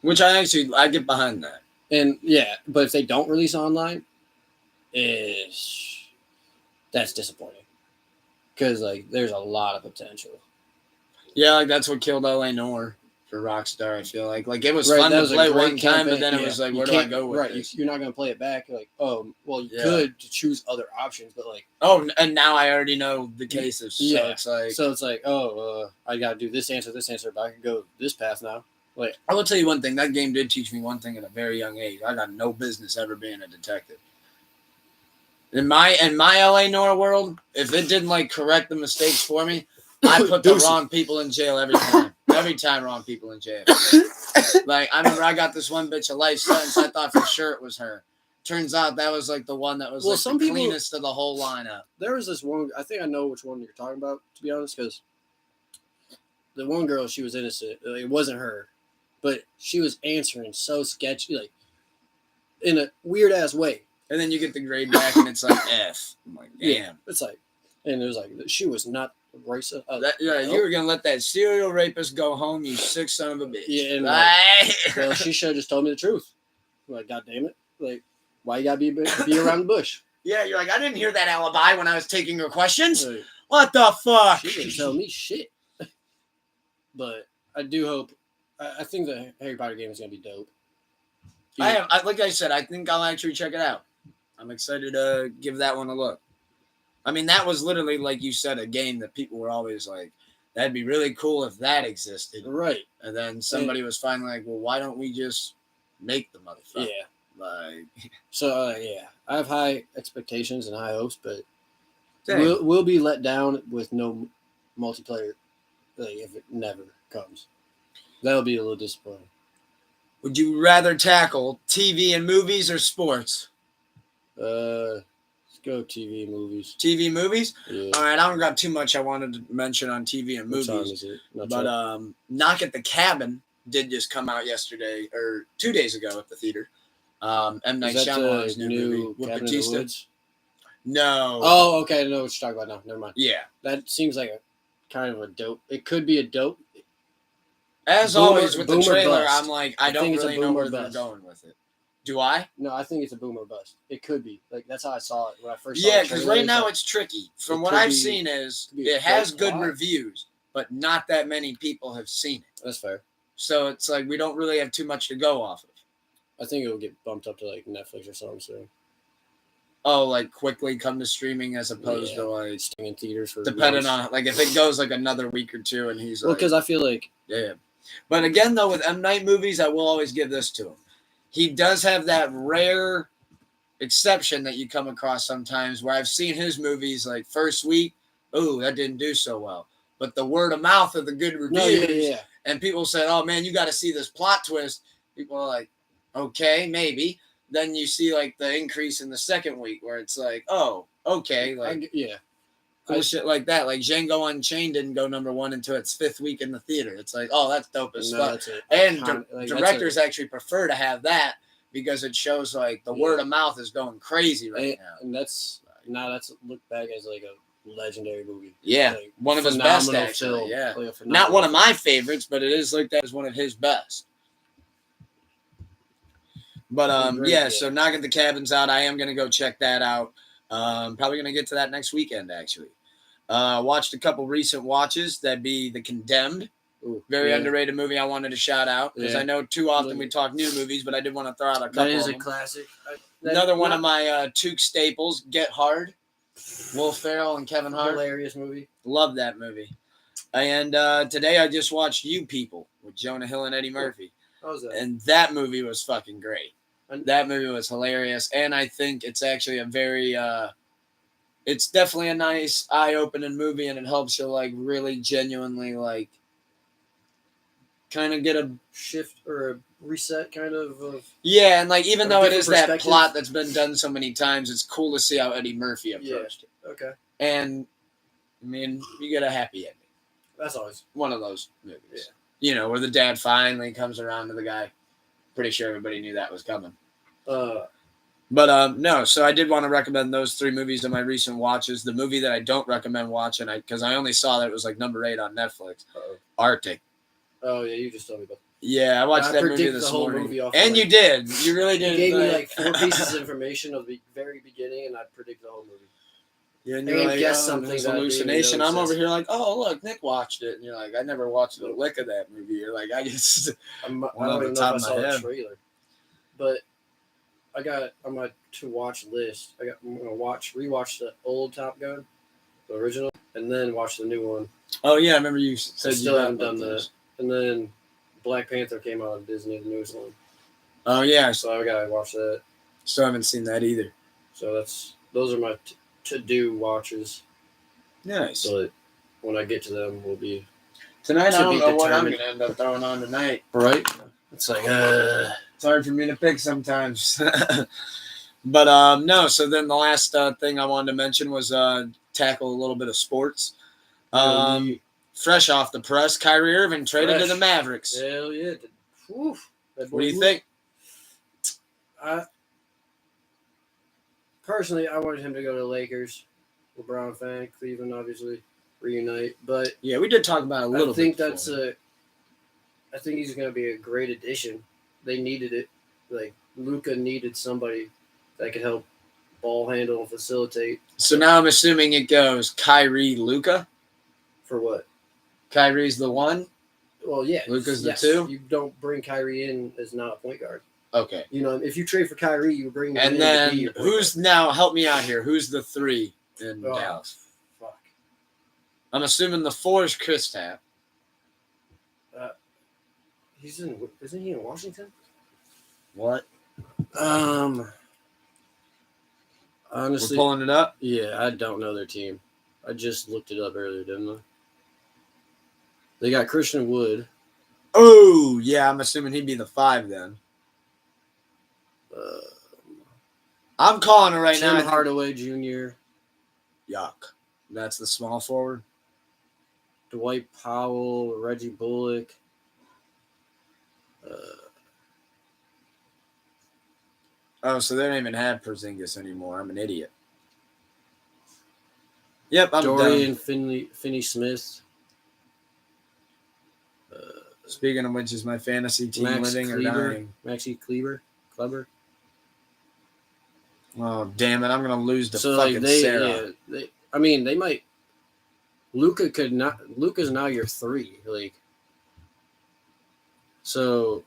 Which I get behind that. And yeah, but if they don't release online, that's disappointing because like there's a lot of potential. Yeah, like that's what killed LA Noire for Rockstar. I feel like it was Right, fun that to was a play great one time, but campaign. then it Yeah. was like, You where do I can't- go with right, this? you're not gonna play it back. You're like, oh, well, you Yeah. could choose other options, but like, Oh, and now I already know the cases. Yeah. So it's like, oh, I gotta do this answer, but I can go this path now. Like, I will tell you one thing. That game did teach me one thing at a very young age. I got no business ever being a detective. In my LA Noire world, if it didn't like correct the mistakes for me, I put the wrong people in jail every time. Every time, wrong people in jail. Like, I remember I got this one bitch a life sentence. I thought for sure it was her. Turns out that was like the one that was Well, like some the people- cleanest of the whole lineup. there was this one. I think I know which one you're talking about, to be honest, because the one girl, she was innocent. It wasn't her, but she was answering so sketchy, like in a weird ass way. And then you get the grade back and it's like F. I'm like, damn. Yeah, it's like, and it was like she was not racist. You were gonna let that serial rapist go home, you sick son of a bitch. Yeah, and well, she should have just told me the truth. Like, God damn it! Like, why you gotta be around the bush? Yeah, you're like, I didn't hear that alibi when I was taking your questions. Like, What the fuck? she didn't tell me shit. But I do hope. I think the Harry Potter game is gonna be dope. Like I said, I think I'll actually check it out. I'm excited to give that one a look. I mean, that was literally, like you said, a game that people were always like, that'd be really cool if that existed. Right. And then somebody was finally like, well, why don't we just make the motherfucker? Yeah. Like, So yeah, I have high expectations and high hopes, but dang. we'll be let down with no multiplayer. Like, if it never comes, that'll be a little disappointing. Would you rather tackle TV and movies or sports? Let's go TV movies. TV movies? Yeah. All right, I don't got too much I wanted to mention on TV and What time movies. is it? But Knock at the Cabin did just come out yesterday or 2 days ago at the theater. M. Night is that Shyamalan's the new movie with Cabin in the Batista. Woods? No. Oh, okay. I know what you're talking about now. Never mind. Yeah. That seems like a kind of a dope. It could be a dope. As Boomer- always with the boomer trailer, bust. I'm like, I don't think it's a really know boomer where they're bust. going with it. Do I? No, I think it's a boomer bust. It could be. Like, that's how I saw it when I first saw Yeah, the because trailer. right now like, it's tricky. From it what could I've be- seen is could be a it has dope good plot. reviews, but not that many people have seen it. that's fair. So it's like we don't really have too much to go off of. I think it will get bumped up to like Netflix or something soon. Oh, like quickly come to streaming as opposed Yeah. to like Staying in theaters for depending months. on like if it goes like another week or two and he's Well, like because I feel like yeah. But again though with M. Night movies, I will always give this to him. He does have that rare exception that you come across sometimes where I've seen his movies like first week, oh, that didn't do so well. But the word of mouth of the good reviews no, yeah. and people said, oh man, you got to see this plot twist. People are like, okay, maybe. Then you see like the increase in the second week where it's like, oh, okay, like Yeah. cool shit like that. Like Django Unchained didn't go number one until its fifth week in the theater. It's like, oh, that's dope as No, fuck. that's it. And Like, directors actually prefer to have that because it shows like the word of mouth is going crazy right now. And that's looked back as like a legendary movie. Yeah, Like, one of his best phenomenal actually. film. Yeah, Like, a not one of phenomenal my favorites, but it is like that as one of his best. But Great, yeah, yeah. so Knock at the Cabin's out. I am gonna go check that out. Probably gonna get to that next weekend actually. Watched a couple recent watches. That'd be The Condemned. Ooh, Very yeah. underrated movie I wanted to shout out because Yeah. I know too often we talk new movies, but I did want to throw out a couple That is of a them. classic. Another one of my Took staples, Get Hard. Will Ferrell and Kevin Hart. hilarious movie. Love that movie. And today I just watched You People with Jonah Hill and Eddie Murphy. How was that? And that movie was fucking great. That movie was hilarious. And I think it's actually a very, it's definitely a nice eye-opening movie and it helps you like really genuinely like kind of get a Shift or a reset kind of. yeah, and like even A though it different is that perspective. plot that's been done so many times, it's cool to see how Eddie Murphy approached it. Okay. And I mean, you get a happy ending. That's always. One of those movies. Yeah. You know, where the dad finally comes around to the guy. Pretty sure everybody knew that was coming. But no, so I did want to recommend those 3 movies in my recent watches. The movie that I don't recommend watching, because I only saw that it was like number 8 on Netflix, Arctic. Oh yeah, you just told me about. Yeah, I watched that movie predicted this the whole morning. movie off And of, you did. You really did. You gave me like 4 pieces of information of the very beginning, and I predicted the whole movie. Yeah, and you're you're like, guess something there's that I didn't hallucination. even I'm notice. over here like, oh look, Nick watched it, and you're like, I never watched a lick of that movie. You're like, I just I don't even know if I saw the trailer, but I got on my to watch list. I'm gonna rewatch the old Top Gun, the original, and then watch the new one. Oh yeah, I remember you said I still haven't done that. And then Black Panther came out on Disney, the newest one. Oh yeah, so I gotta watch that. Still haven't seen that either. So those are my to-do watches. Nice. But when I get to them, will be tonight. I don't know what I'm gonna end up throwing on tonight. Right? It's like it's hard for me to pick sometimes. But no. So then the last thing I wanted to mention was tackle a little bit of sports. Fresh off the press, Kyrie Irving traded to the Mavericks. Hell yeah! What do you think? Personally, I wanted him to go to the Lakers. LeBron fan, Cleveland, obviously, reunite. But yeah, we did talk about it a little bit. I think he's going to be a great addition. They needed it. Like Luka needed somebody that could help ball handle and facilitate. So now I'm assuming it goes Kyrie, Luka. For what? Kyrie's the 1. Well, yeah. Luka's the 2. You don't bring Kyrie in as not a point guard. Okay. You know, if you trade for Kyrie, you bring him in. And then who's now? Help me out here. Who's the 3 in Dallas? Fuck. I'm assuming the 4 is Kristaps. Isn't he in Washington? What? Honestly, we're pulling it up. Yeah, I don't know their team. I just looked it up earlier, didn't I? They got Christian Wood. Oh, yeah. I'm assuming he'd be the 5 then. I'm calling it right now. Tim Hardaway Jr. Yuck. That's the small forward. Dwight Powell, Reggie Bullock. So they don't even have Porzingis anymore. I'm an idiot. Yep, I'm Dorian done. Finney-Smith. Speaking of which, is my fantasy team living or dying? Maxi Kleber. Oh, damn it. I'm going to lose to fucking Sarah. Yeah, they might. Luka's now your 3. Like, so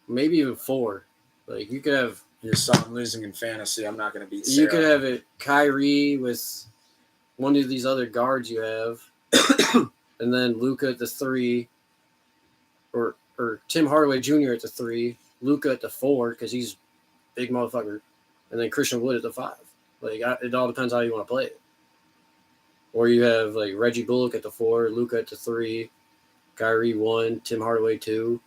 maybe even 4. Like, you could have. You saw I'm losing in fantasy. I'm not going to beat Sarah. You could have it Kyrie with one of these other guards you have, and then Luka at the 3, or Tim Hardaway Jr. at the 3, Luka at the 4 because he's a big motherfucker, and then Christian Wood at the 5. Like it all depends how you want to play it. Or you have like Reggie Bullock at the 4, Luka at the 3, Kyrie 1, Tim Hardaway 2.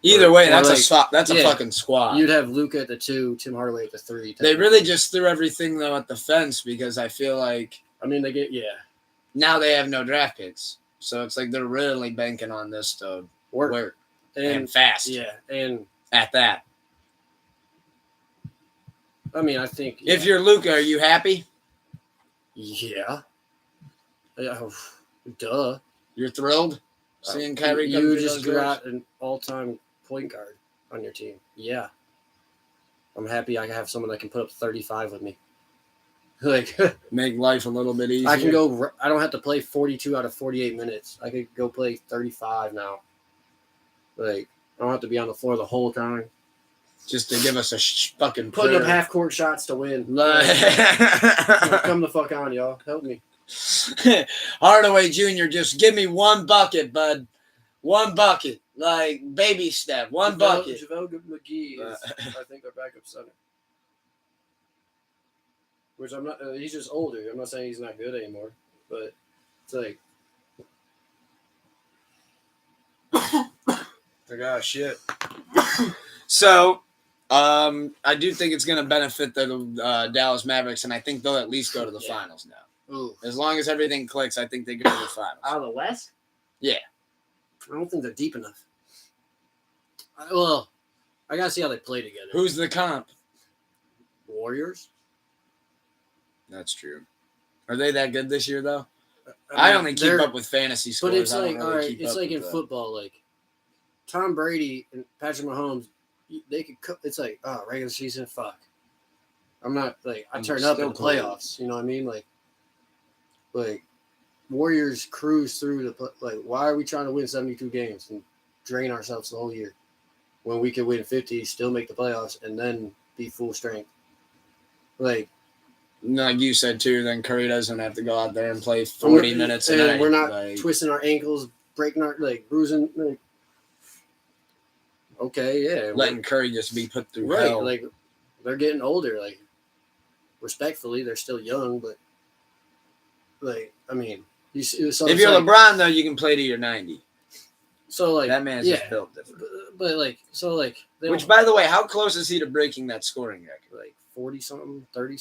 Either way, that's a fucking squad. You'd have Luka at the 2, Tim Hardaway at the 3. They really just threw everything though at the fence because I feel like they get now they have no draft picks, so it's like they're really banking on this to work and fast. Yeah, and at that. I think if you're Luka, are you happy? Yeah. Duh. You're thrilled seeing Kyrie come You just got an all-time point guard on your team. Yeah. I'm happy I have someone that can put up 35 with me. Like make life a little bit easier. I don't have to play 42 out of 48 minutes. I could go play 35 now. Like I don't have to be on the floor the whole time. Just to give us a fucking putting up half-court shots to win. Come the fuck on, y'all. Help me. Hardaway Jr., just give me 1 bucket, bud. 1 bucket. Like, baby step. 1 bucket. JaVale McGee is, I think, our backup center. Which I'm not, he's just older. I'm not saying he's not good anymore. But it's like. I got shit. So, I do think it's going to benefit the Dallas Mavericks, and I think they'll at least go to the finals now. Ooh. As long as everything clicks, I think they go to the finals. Out of the West? Yeah. I don't think they're deep enough. I got to see how they play together. Who's the comp? Warriors. That's true. Are they that good this year, though? I I mean, only keep they're- up with fantasy scores. But it's I don't like, really all right, keep it's up like with in the- football, like Tom Brady and Patrick Mahomes, they could. It's like, oh, regular season, fuck. I'm not like I I'm turn up in still the playoffs. You know what I mean? Like Warriors cruise through like. Why are we trying to win 72 games and drain ourselves the whole year when we could win 50, still make the playoffs, and then be full strength? Like you said too, then Curry doesn't have to go out there and play 40 minutes a and night. we're not like, twisting our ankles, breaking our bruising. Like, okay, yeah, letting Curry just be put through right. hell. Like they're getting older. Like respectfully, they're still young, but like I mean, so if you're LeBron, though, you can play to your 90. So like that man's just built different. But like so like which, by the way, how close is he to breaking that scoring record? Like 40 something, 30.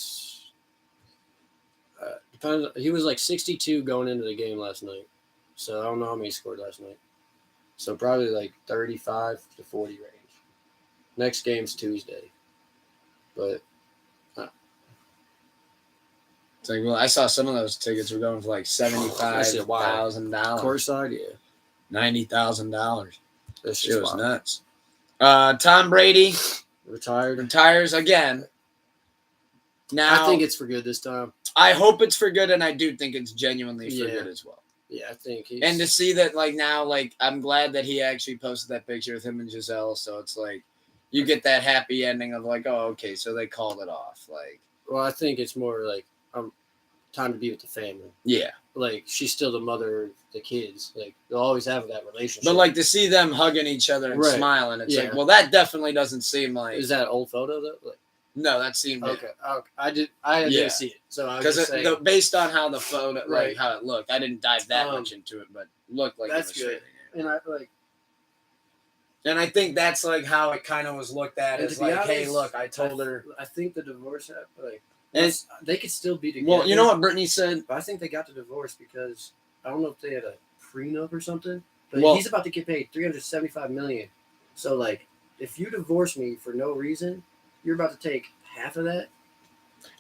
Depends. He was like 62 going into the game last night, so I don't know how many he scored last night. So probably like 35 to 40 range. Next game's Tuesday, but it's like, well, I saw some of those tickets were going for like $75,000. Courtside, yeah, $90,000. This shit was nuts. Tom Brady retires again. Now, I think it's for good this time. I hope it's for good, and I do think it's genuinely for good as well. Yeah, I think and to see that, like, now, like, I'm glad that he actually posted that picture with him and Giselle, so it's like you get that happy ending of like, oh, okay, so they called it off. Like, well, I think it's more like time to be with the family. Yeah. Like, she's still the mother of the kids. Like, they'll always have that relationship. But, like, to see them hugging each other and smiling, it's like, well, that definitely doesn't seem like... Is that an old photo, though? Like, no, that seemed... Okay. I didn't see it. So I was just saying... based on how the photo, like, how it looked, I didn't dive that much into it, but it looked like that's it was good. And I think that's, like, how it kind of was looked at as, like, honest, hey, look, I told her... I think the divorce, like... And they could still be together. Well, you know what Brittany said? But I think they got the divorce because I don't know if they had a prenup or something. But he's about to get paid $375 million. So like, if you divorce me for no reason, you're about to take half of that.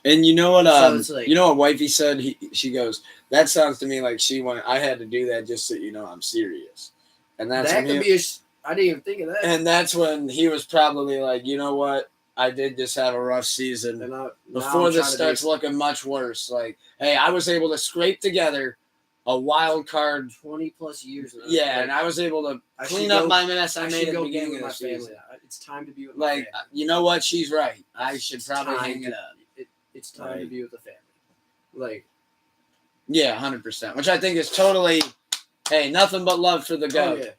And you know what? So like, you know what wifey said? She goes, "That sounds to me like she wanted. I had to do that just so you know I'm serious." And that's that could be. I didn't even think of that. And that's when he was probably like, "You know what? I did just have a rough season. Before this starts looking much worse, like, hey, I was able to scrape together a wild card 20 plus years now. Yeah, like, and I was able to clean up my mess I made at the beginning of the season. It's time to be with my family. You know what? She's right. I should probably hang it up. It's time to be with the family. Like, yeah, 100%. Which I think is totally, hey, nothing but love for the GOAT. Oh, yeah.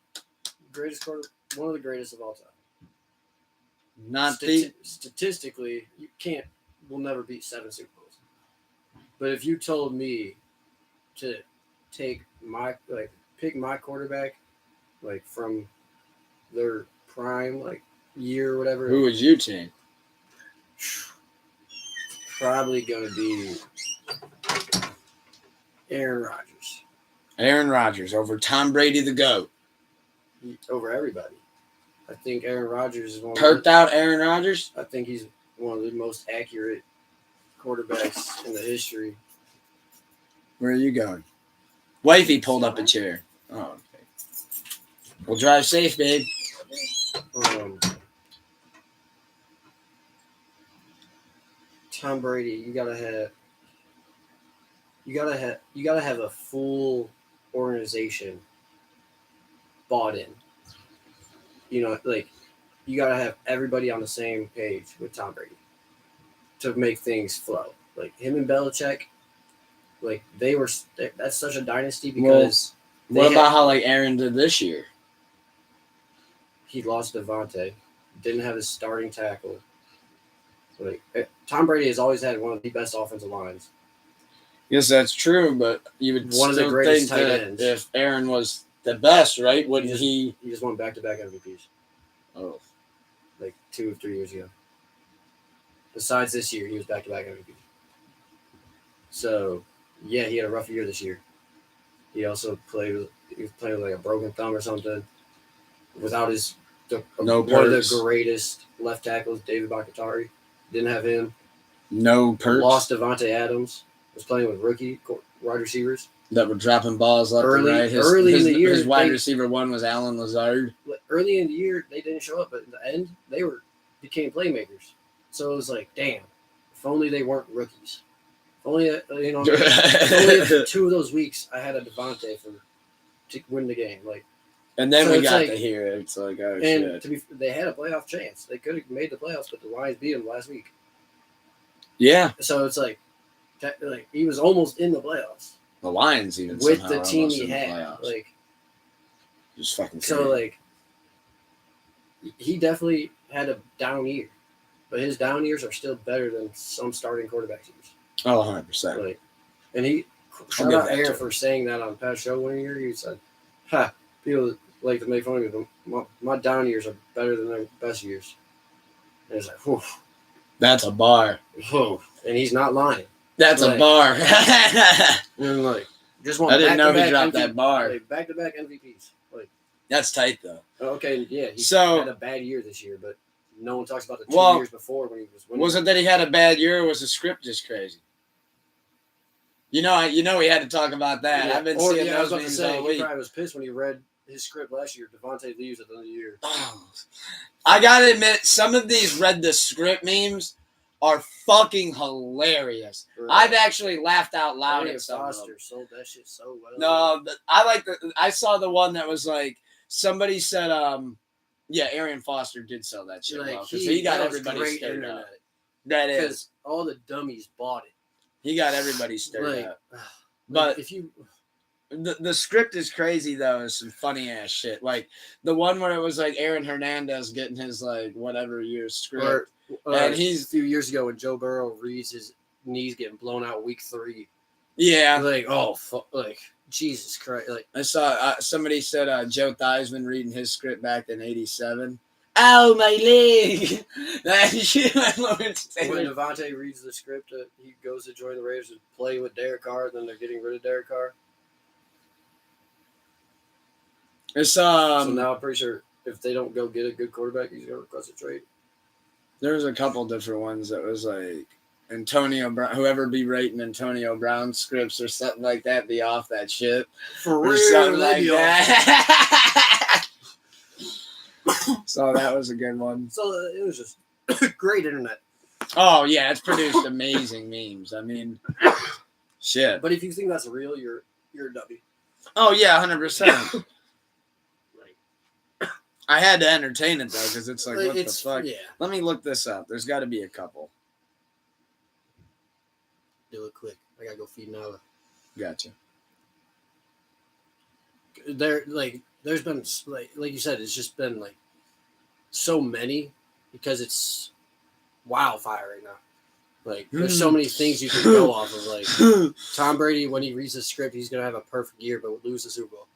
Greatest quarter, one of the greatest of all time. Statistically, we'll never beat 7 Super Bowls. But if you told me to take pick my quarterback, like from their prime, like year or whatever. Who would you take? Probably gonna be Aaron Rodgers. Aaron Rodgers over Tom Brady, the GOAT. Over everybody. I think Aaron Rodgers is perked out Aaron Rodgers? I think he's one of the most accurate quarterbacks in the history. Where are you going? Wifey pulled up a chair. Oh, okay. Well, drive safe, babe. Tom Brady, you gotta have a full organization bought in. You know, like, you got to have everybody on the same page with Tom Brady to make things flow. Like, him and Belichick, like, that's such a dynasty because... What about how, like, Aaron did this year? He lost Devontae. Didn't have his starting tackle. Like, Tom Brady has always had one of the best offensive lines. Yes, that's true, but you would one of the greatest tight ends. If Aaron was the best, right? Wouldn't he? He just won back-to-back MVPs. Oh, like 2 or 3 years ago. Besides this year, he was back-to-back MVP. So, yeah, he had a rough year this year. He also played with like a broken thumb or something. Without one of the greatest left tackles, David Bakatari. Didn't have him. No perks. Lost Devontae Adams. Was playing with rookie wide receivers that were dropping balls left early, and right. Early in the year, his wide receiver one was Alan Lazard. Early in the year, they didn't show up, but in the end, they became playmakers. So it was like, damn, if only they weren't rookies. If only if only 2 of those weeks I had a Devontae to win the game. Like, and then so we got like, to hear it. It's like, oh and shit. They had a playoff chance. They could have made the playoffs, but the Lions beat them last week. Yeah. So it's like he was almost in the playoffs. The Lions even with the team he had, like, just fucking crazy. So like, he definitely had a down year, but his down years are still better than some starting quarterback years. Oh, 100%. Like, and he shout out Aaron for saying that on Pat's show one year. He said, "Ha, people like to make fun of me, but my down years are better than their best years." And it's like, whew. That's a bar. Whoa. And he's not lying. That's a bar. And like, just want I didn't know he dropped that bar. Like, back-to-back MVPs. Like, that's tight though. Okay, yeah. He had a bad year this year, but no one talks about the 2 years before when he was winning. Was it that he had a bad year, or was the script just crazy? You know, we had to talk about that. Yeah. I've been seeing those I was about to memes say, all week. He probably was pissed when he read his script last year. Devontae leaves at the end of the year. I gotta admit, some of these read the script memes are fucking hilarious. Right. I've actually laughed out loud at some Foster of them. Sold that shit so well. No, I saw the one that was like, somebody said, Arian Foster did sell that shit well, because he got everybody stirred up. That is. Because all the dummies bought it. He got everybody stirred up. But if you... The script is crazy though. It's some funny ass shit. Like the one where it was like Aaron Hernandez getting his like whatever year script, and he's a few years ago when Joe Burrow reads his knees getting blown out week 3. Yeah, like like Jesus Christ. Like I saw somebody said Joe Theismann reading his script back in '87. Ow, my leg! When Devontae reads the script, he goes to join the Raiders and play with Derek Carr. Then they're getting rid of Derek Carr. It's so now I'm pretty sure if they don't go get a good quarterback, he's gonna request a trade. There's a couple different ones that was like Antonio Brown, whoever be rating Antonio Brown scripts or something like that, be off that shit. For real, something like that. So that was a good one. So it was just great internet. Oh yeah, it's produced amazing memes. I mean, shit. But if you think that's real, you're a dummy. Oh yeah, 100%. I had to entertain it though, because it's like, what the fuck? Yeah. Let me look this up. There's got to be a couple. Do it quick. I gotta go feed Nala. Gotcha. There's been like you said, it's just been like so many because it's wildfire right now. Like there's so many things you can go off of. Like Tom Brady, when he reads the script, he's gonna have a perfect year, but lose the Super Bowl.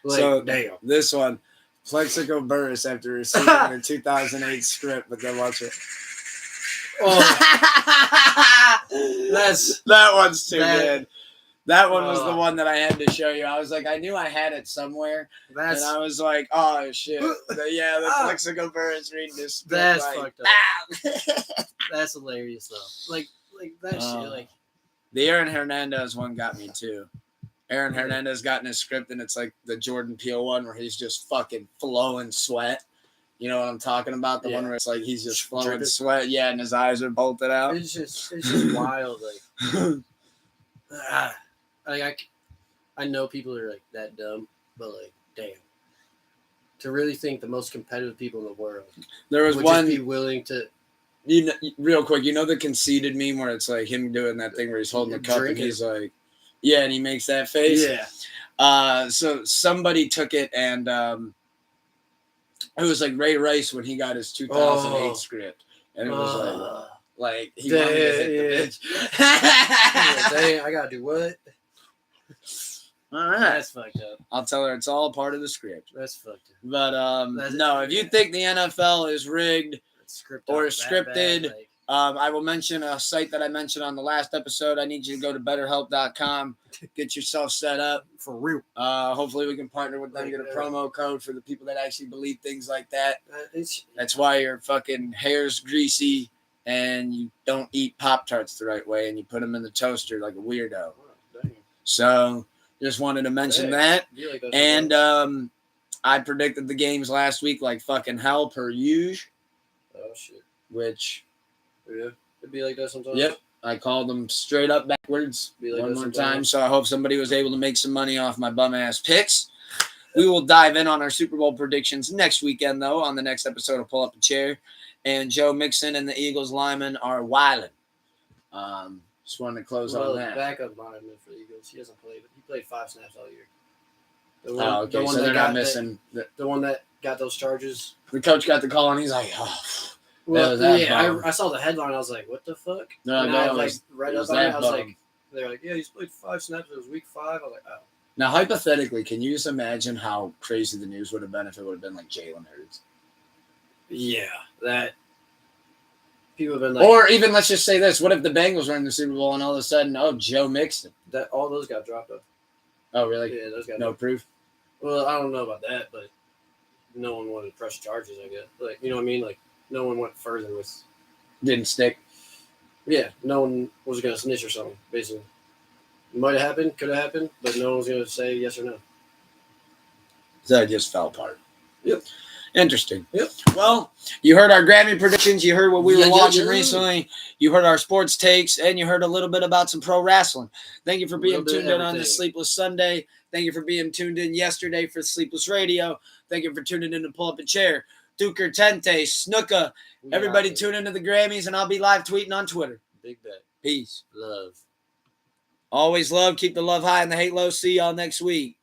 Like, so damn. This one. Plexico Burris after receiving the 2008 script, but then watch it. Oh, that one's too good. That one was the one that I had to show you. I was like, I knew I had it somewhere, and I was like, oh shit, the Plexico Burris reading this script. That's fucked up. That's hilarious though. Like that shit. Like the Aaron Hernandez one got me too. Aaron Hernandez got in his script, and it's like the Jordan Peele one where he's just fucking flowing sweat. You know what I'm talking about? The one where it's like he's just flowing sweat, and his eyes are bolted out. It's just wild. Like, I know people are like that dumb, but like, damn, to really think the most competitive people in the world, there was would one just be willing to. Real quick, the conceited meme where it's like him doing that thing where he's holding the cup and he's like. Yeah, and he makes that face. Yeah. So somebody took it, and it was like Ray Rice when he got his 2008 script, and it was like he wanted to hit the bitch. Dang, I gotta do what? All right, that's fucked up. I'll tell her it's all part of the script. That's fucked up. But no, if you think the NFL is rigged or scripted. Bad, I will mention a site that I mentioned on the last episode. I need you to go to betterhelp.com, get yourself set up. For real. Hopefully we can partner with them, get a promo code for the people that actually believe things like that. That's why your fucking hair's greasy and you don't eat Pop-Tarts the right way, and you put them in the toaster like a weirdo. Oh, dang. So just wanted to mention Hey, that. you like that And sometimes? I predicted the games last week like fucking hell per usual, Oh shit. which Yeah. It'd be like that sometimes. yep, I called them straight up backwards Be like one that more sometimes. time. So I hope somebody was able to make some money off my bum ass picks. We will dive in on our Super Bowl predictions next weekend, though, on the next episode of Pull Up a Chair. And Joe Mixon and the Eagles linemen are wilding. Just wanted to close Well, on that. backup lineman for the Eagles. He hasn't played. He played 5 snaps all year. The Oh, okay. So they're not missing. The one that got those charges. The coach got the call, and he's like, oh. Well, that yeah, bum. I saw the headline. I was like, "What the fuck?" No, and no, I it like was- read it up was on it. that I was bum. like, "They're like, yeah, he's played 5 snaps. It was week 5." I was like, "Oh." Now, hypothetically, can you just imagine how crazy the news would have been if it would have been like Jalen Hurts? Yeah, that people have been like, Or even, let's just say this. What if the Bengals were in the Super Bowl and all of a sudden, oh, Joe Mixon? that all those got dropped off. Oh, really? Yeah, those got No proof? Well, I don't know about that, but no one wanted to press charges. I guess, like, you know what I mean? Like, no one went further with. Didn't stick. Yeah, no one was gonna snitch or something. Basically, it might have happened, could have happened, but no one was gonna say yes or no. So it just fell apart. Yep. Interesting. Yep. Well, you heard our Grammy predictions. You heard what we were Yeah, watching yeah. recently. You heard our sports takes, and you heard a little bit about some pro wrestling. Thank you for being Little bit of tuned in on this everything. Sleepless Sunday. Thank you for being tuned in yesterday for Sleepless Radio. Thank you for tuning in to Pull Up a Chair. Duker, Tente, Snooka, everybody Yeah, tune into the Grammys, and I'll be live tweeting on Twitter. Big bet. Peace. Love. Always love. Keep the love high and the hate low. See y'all next week.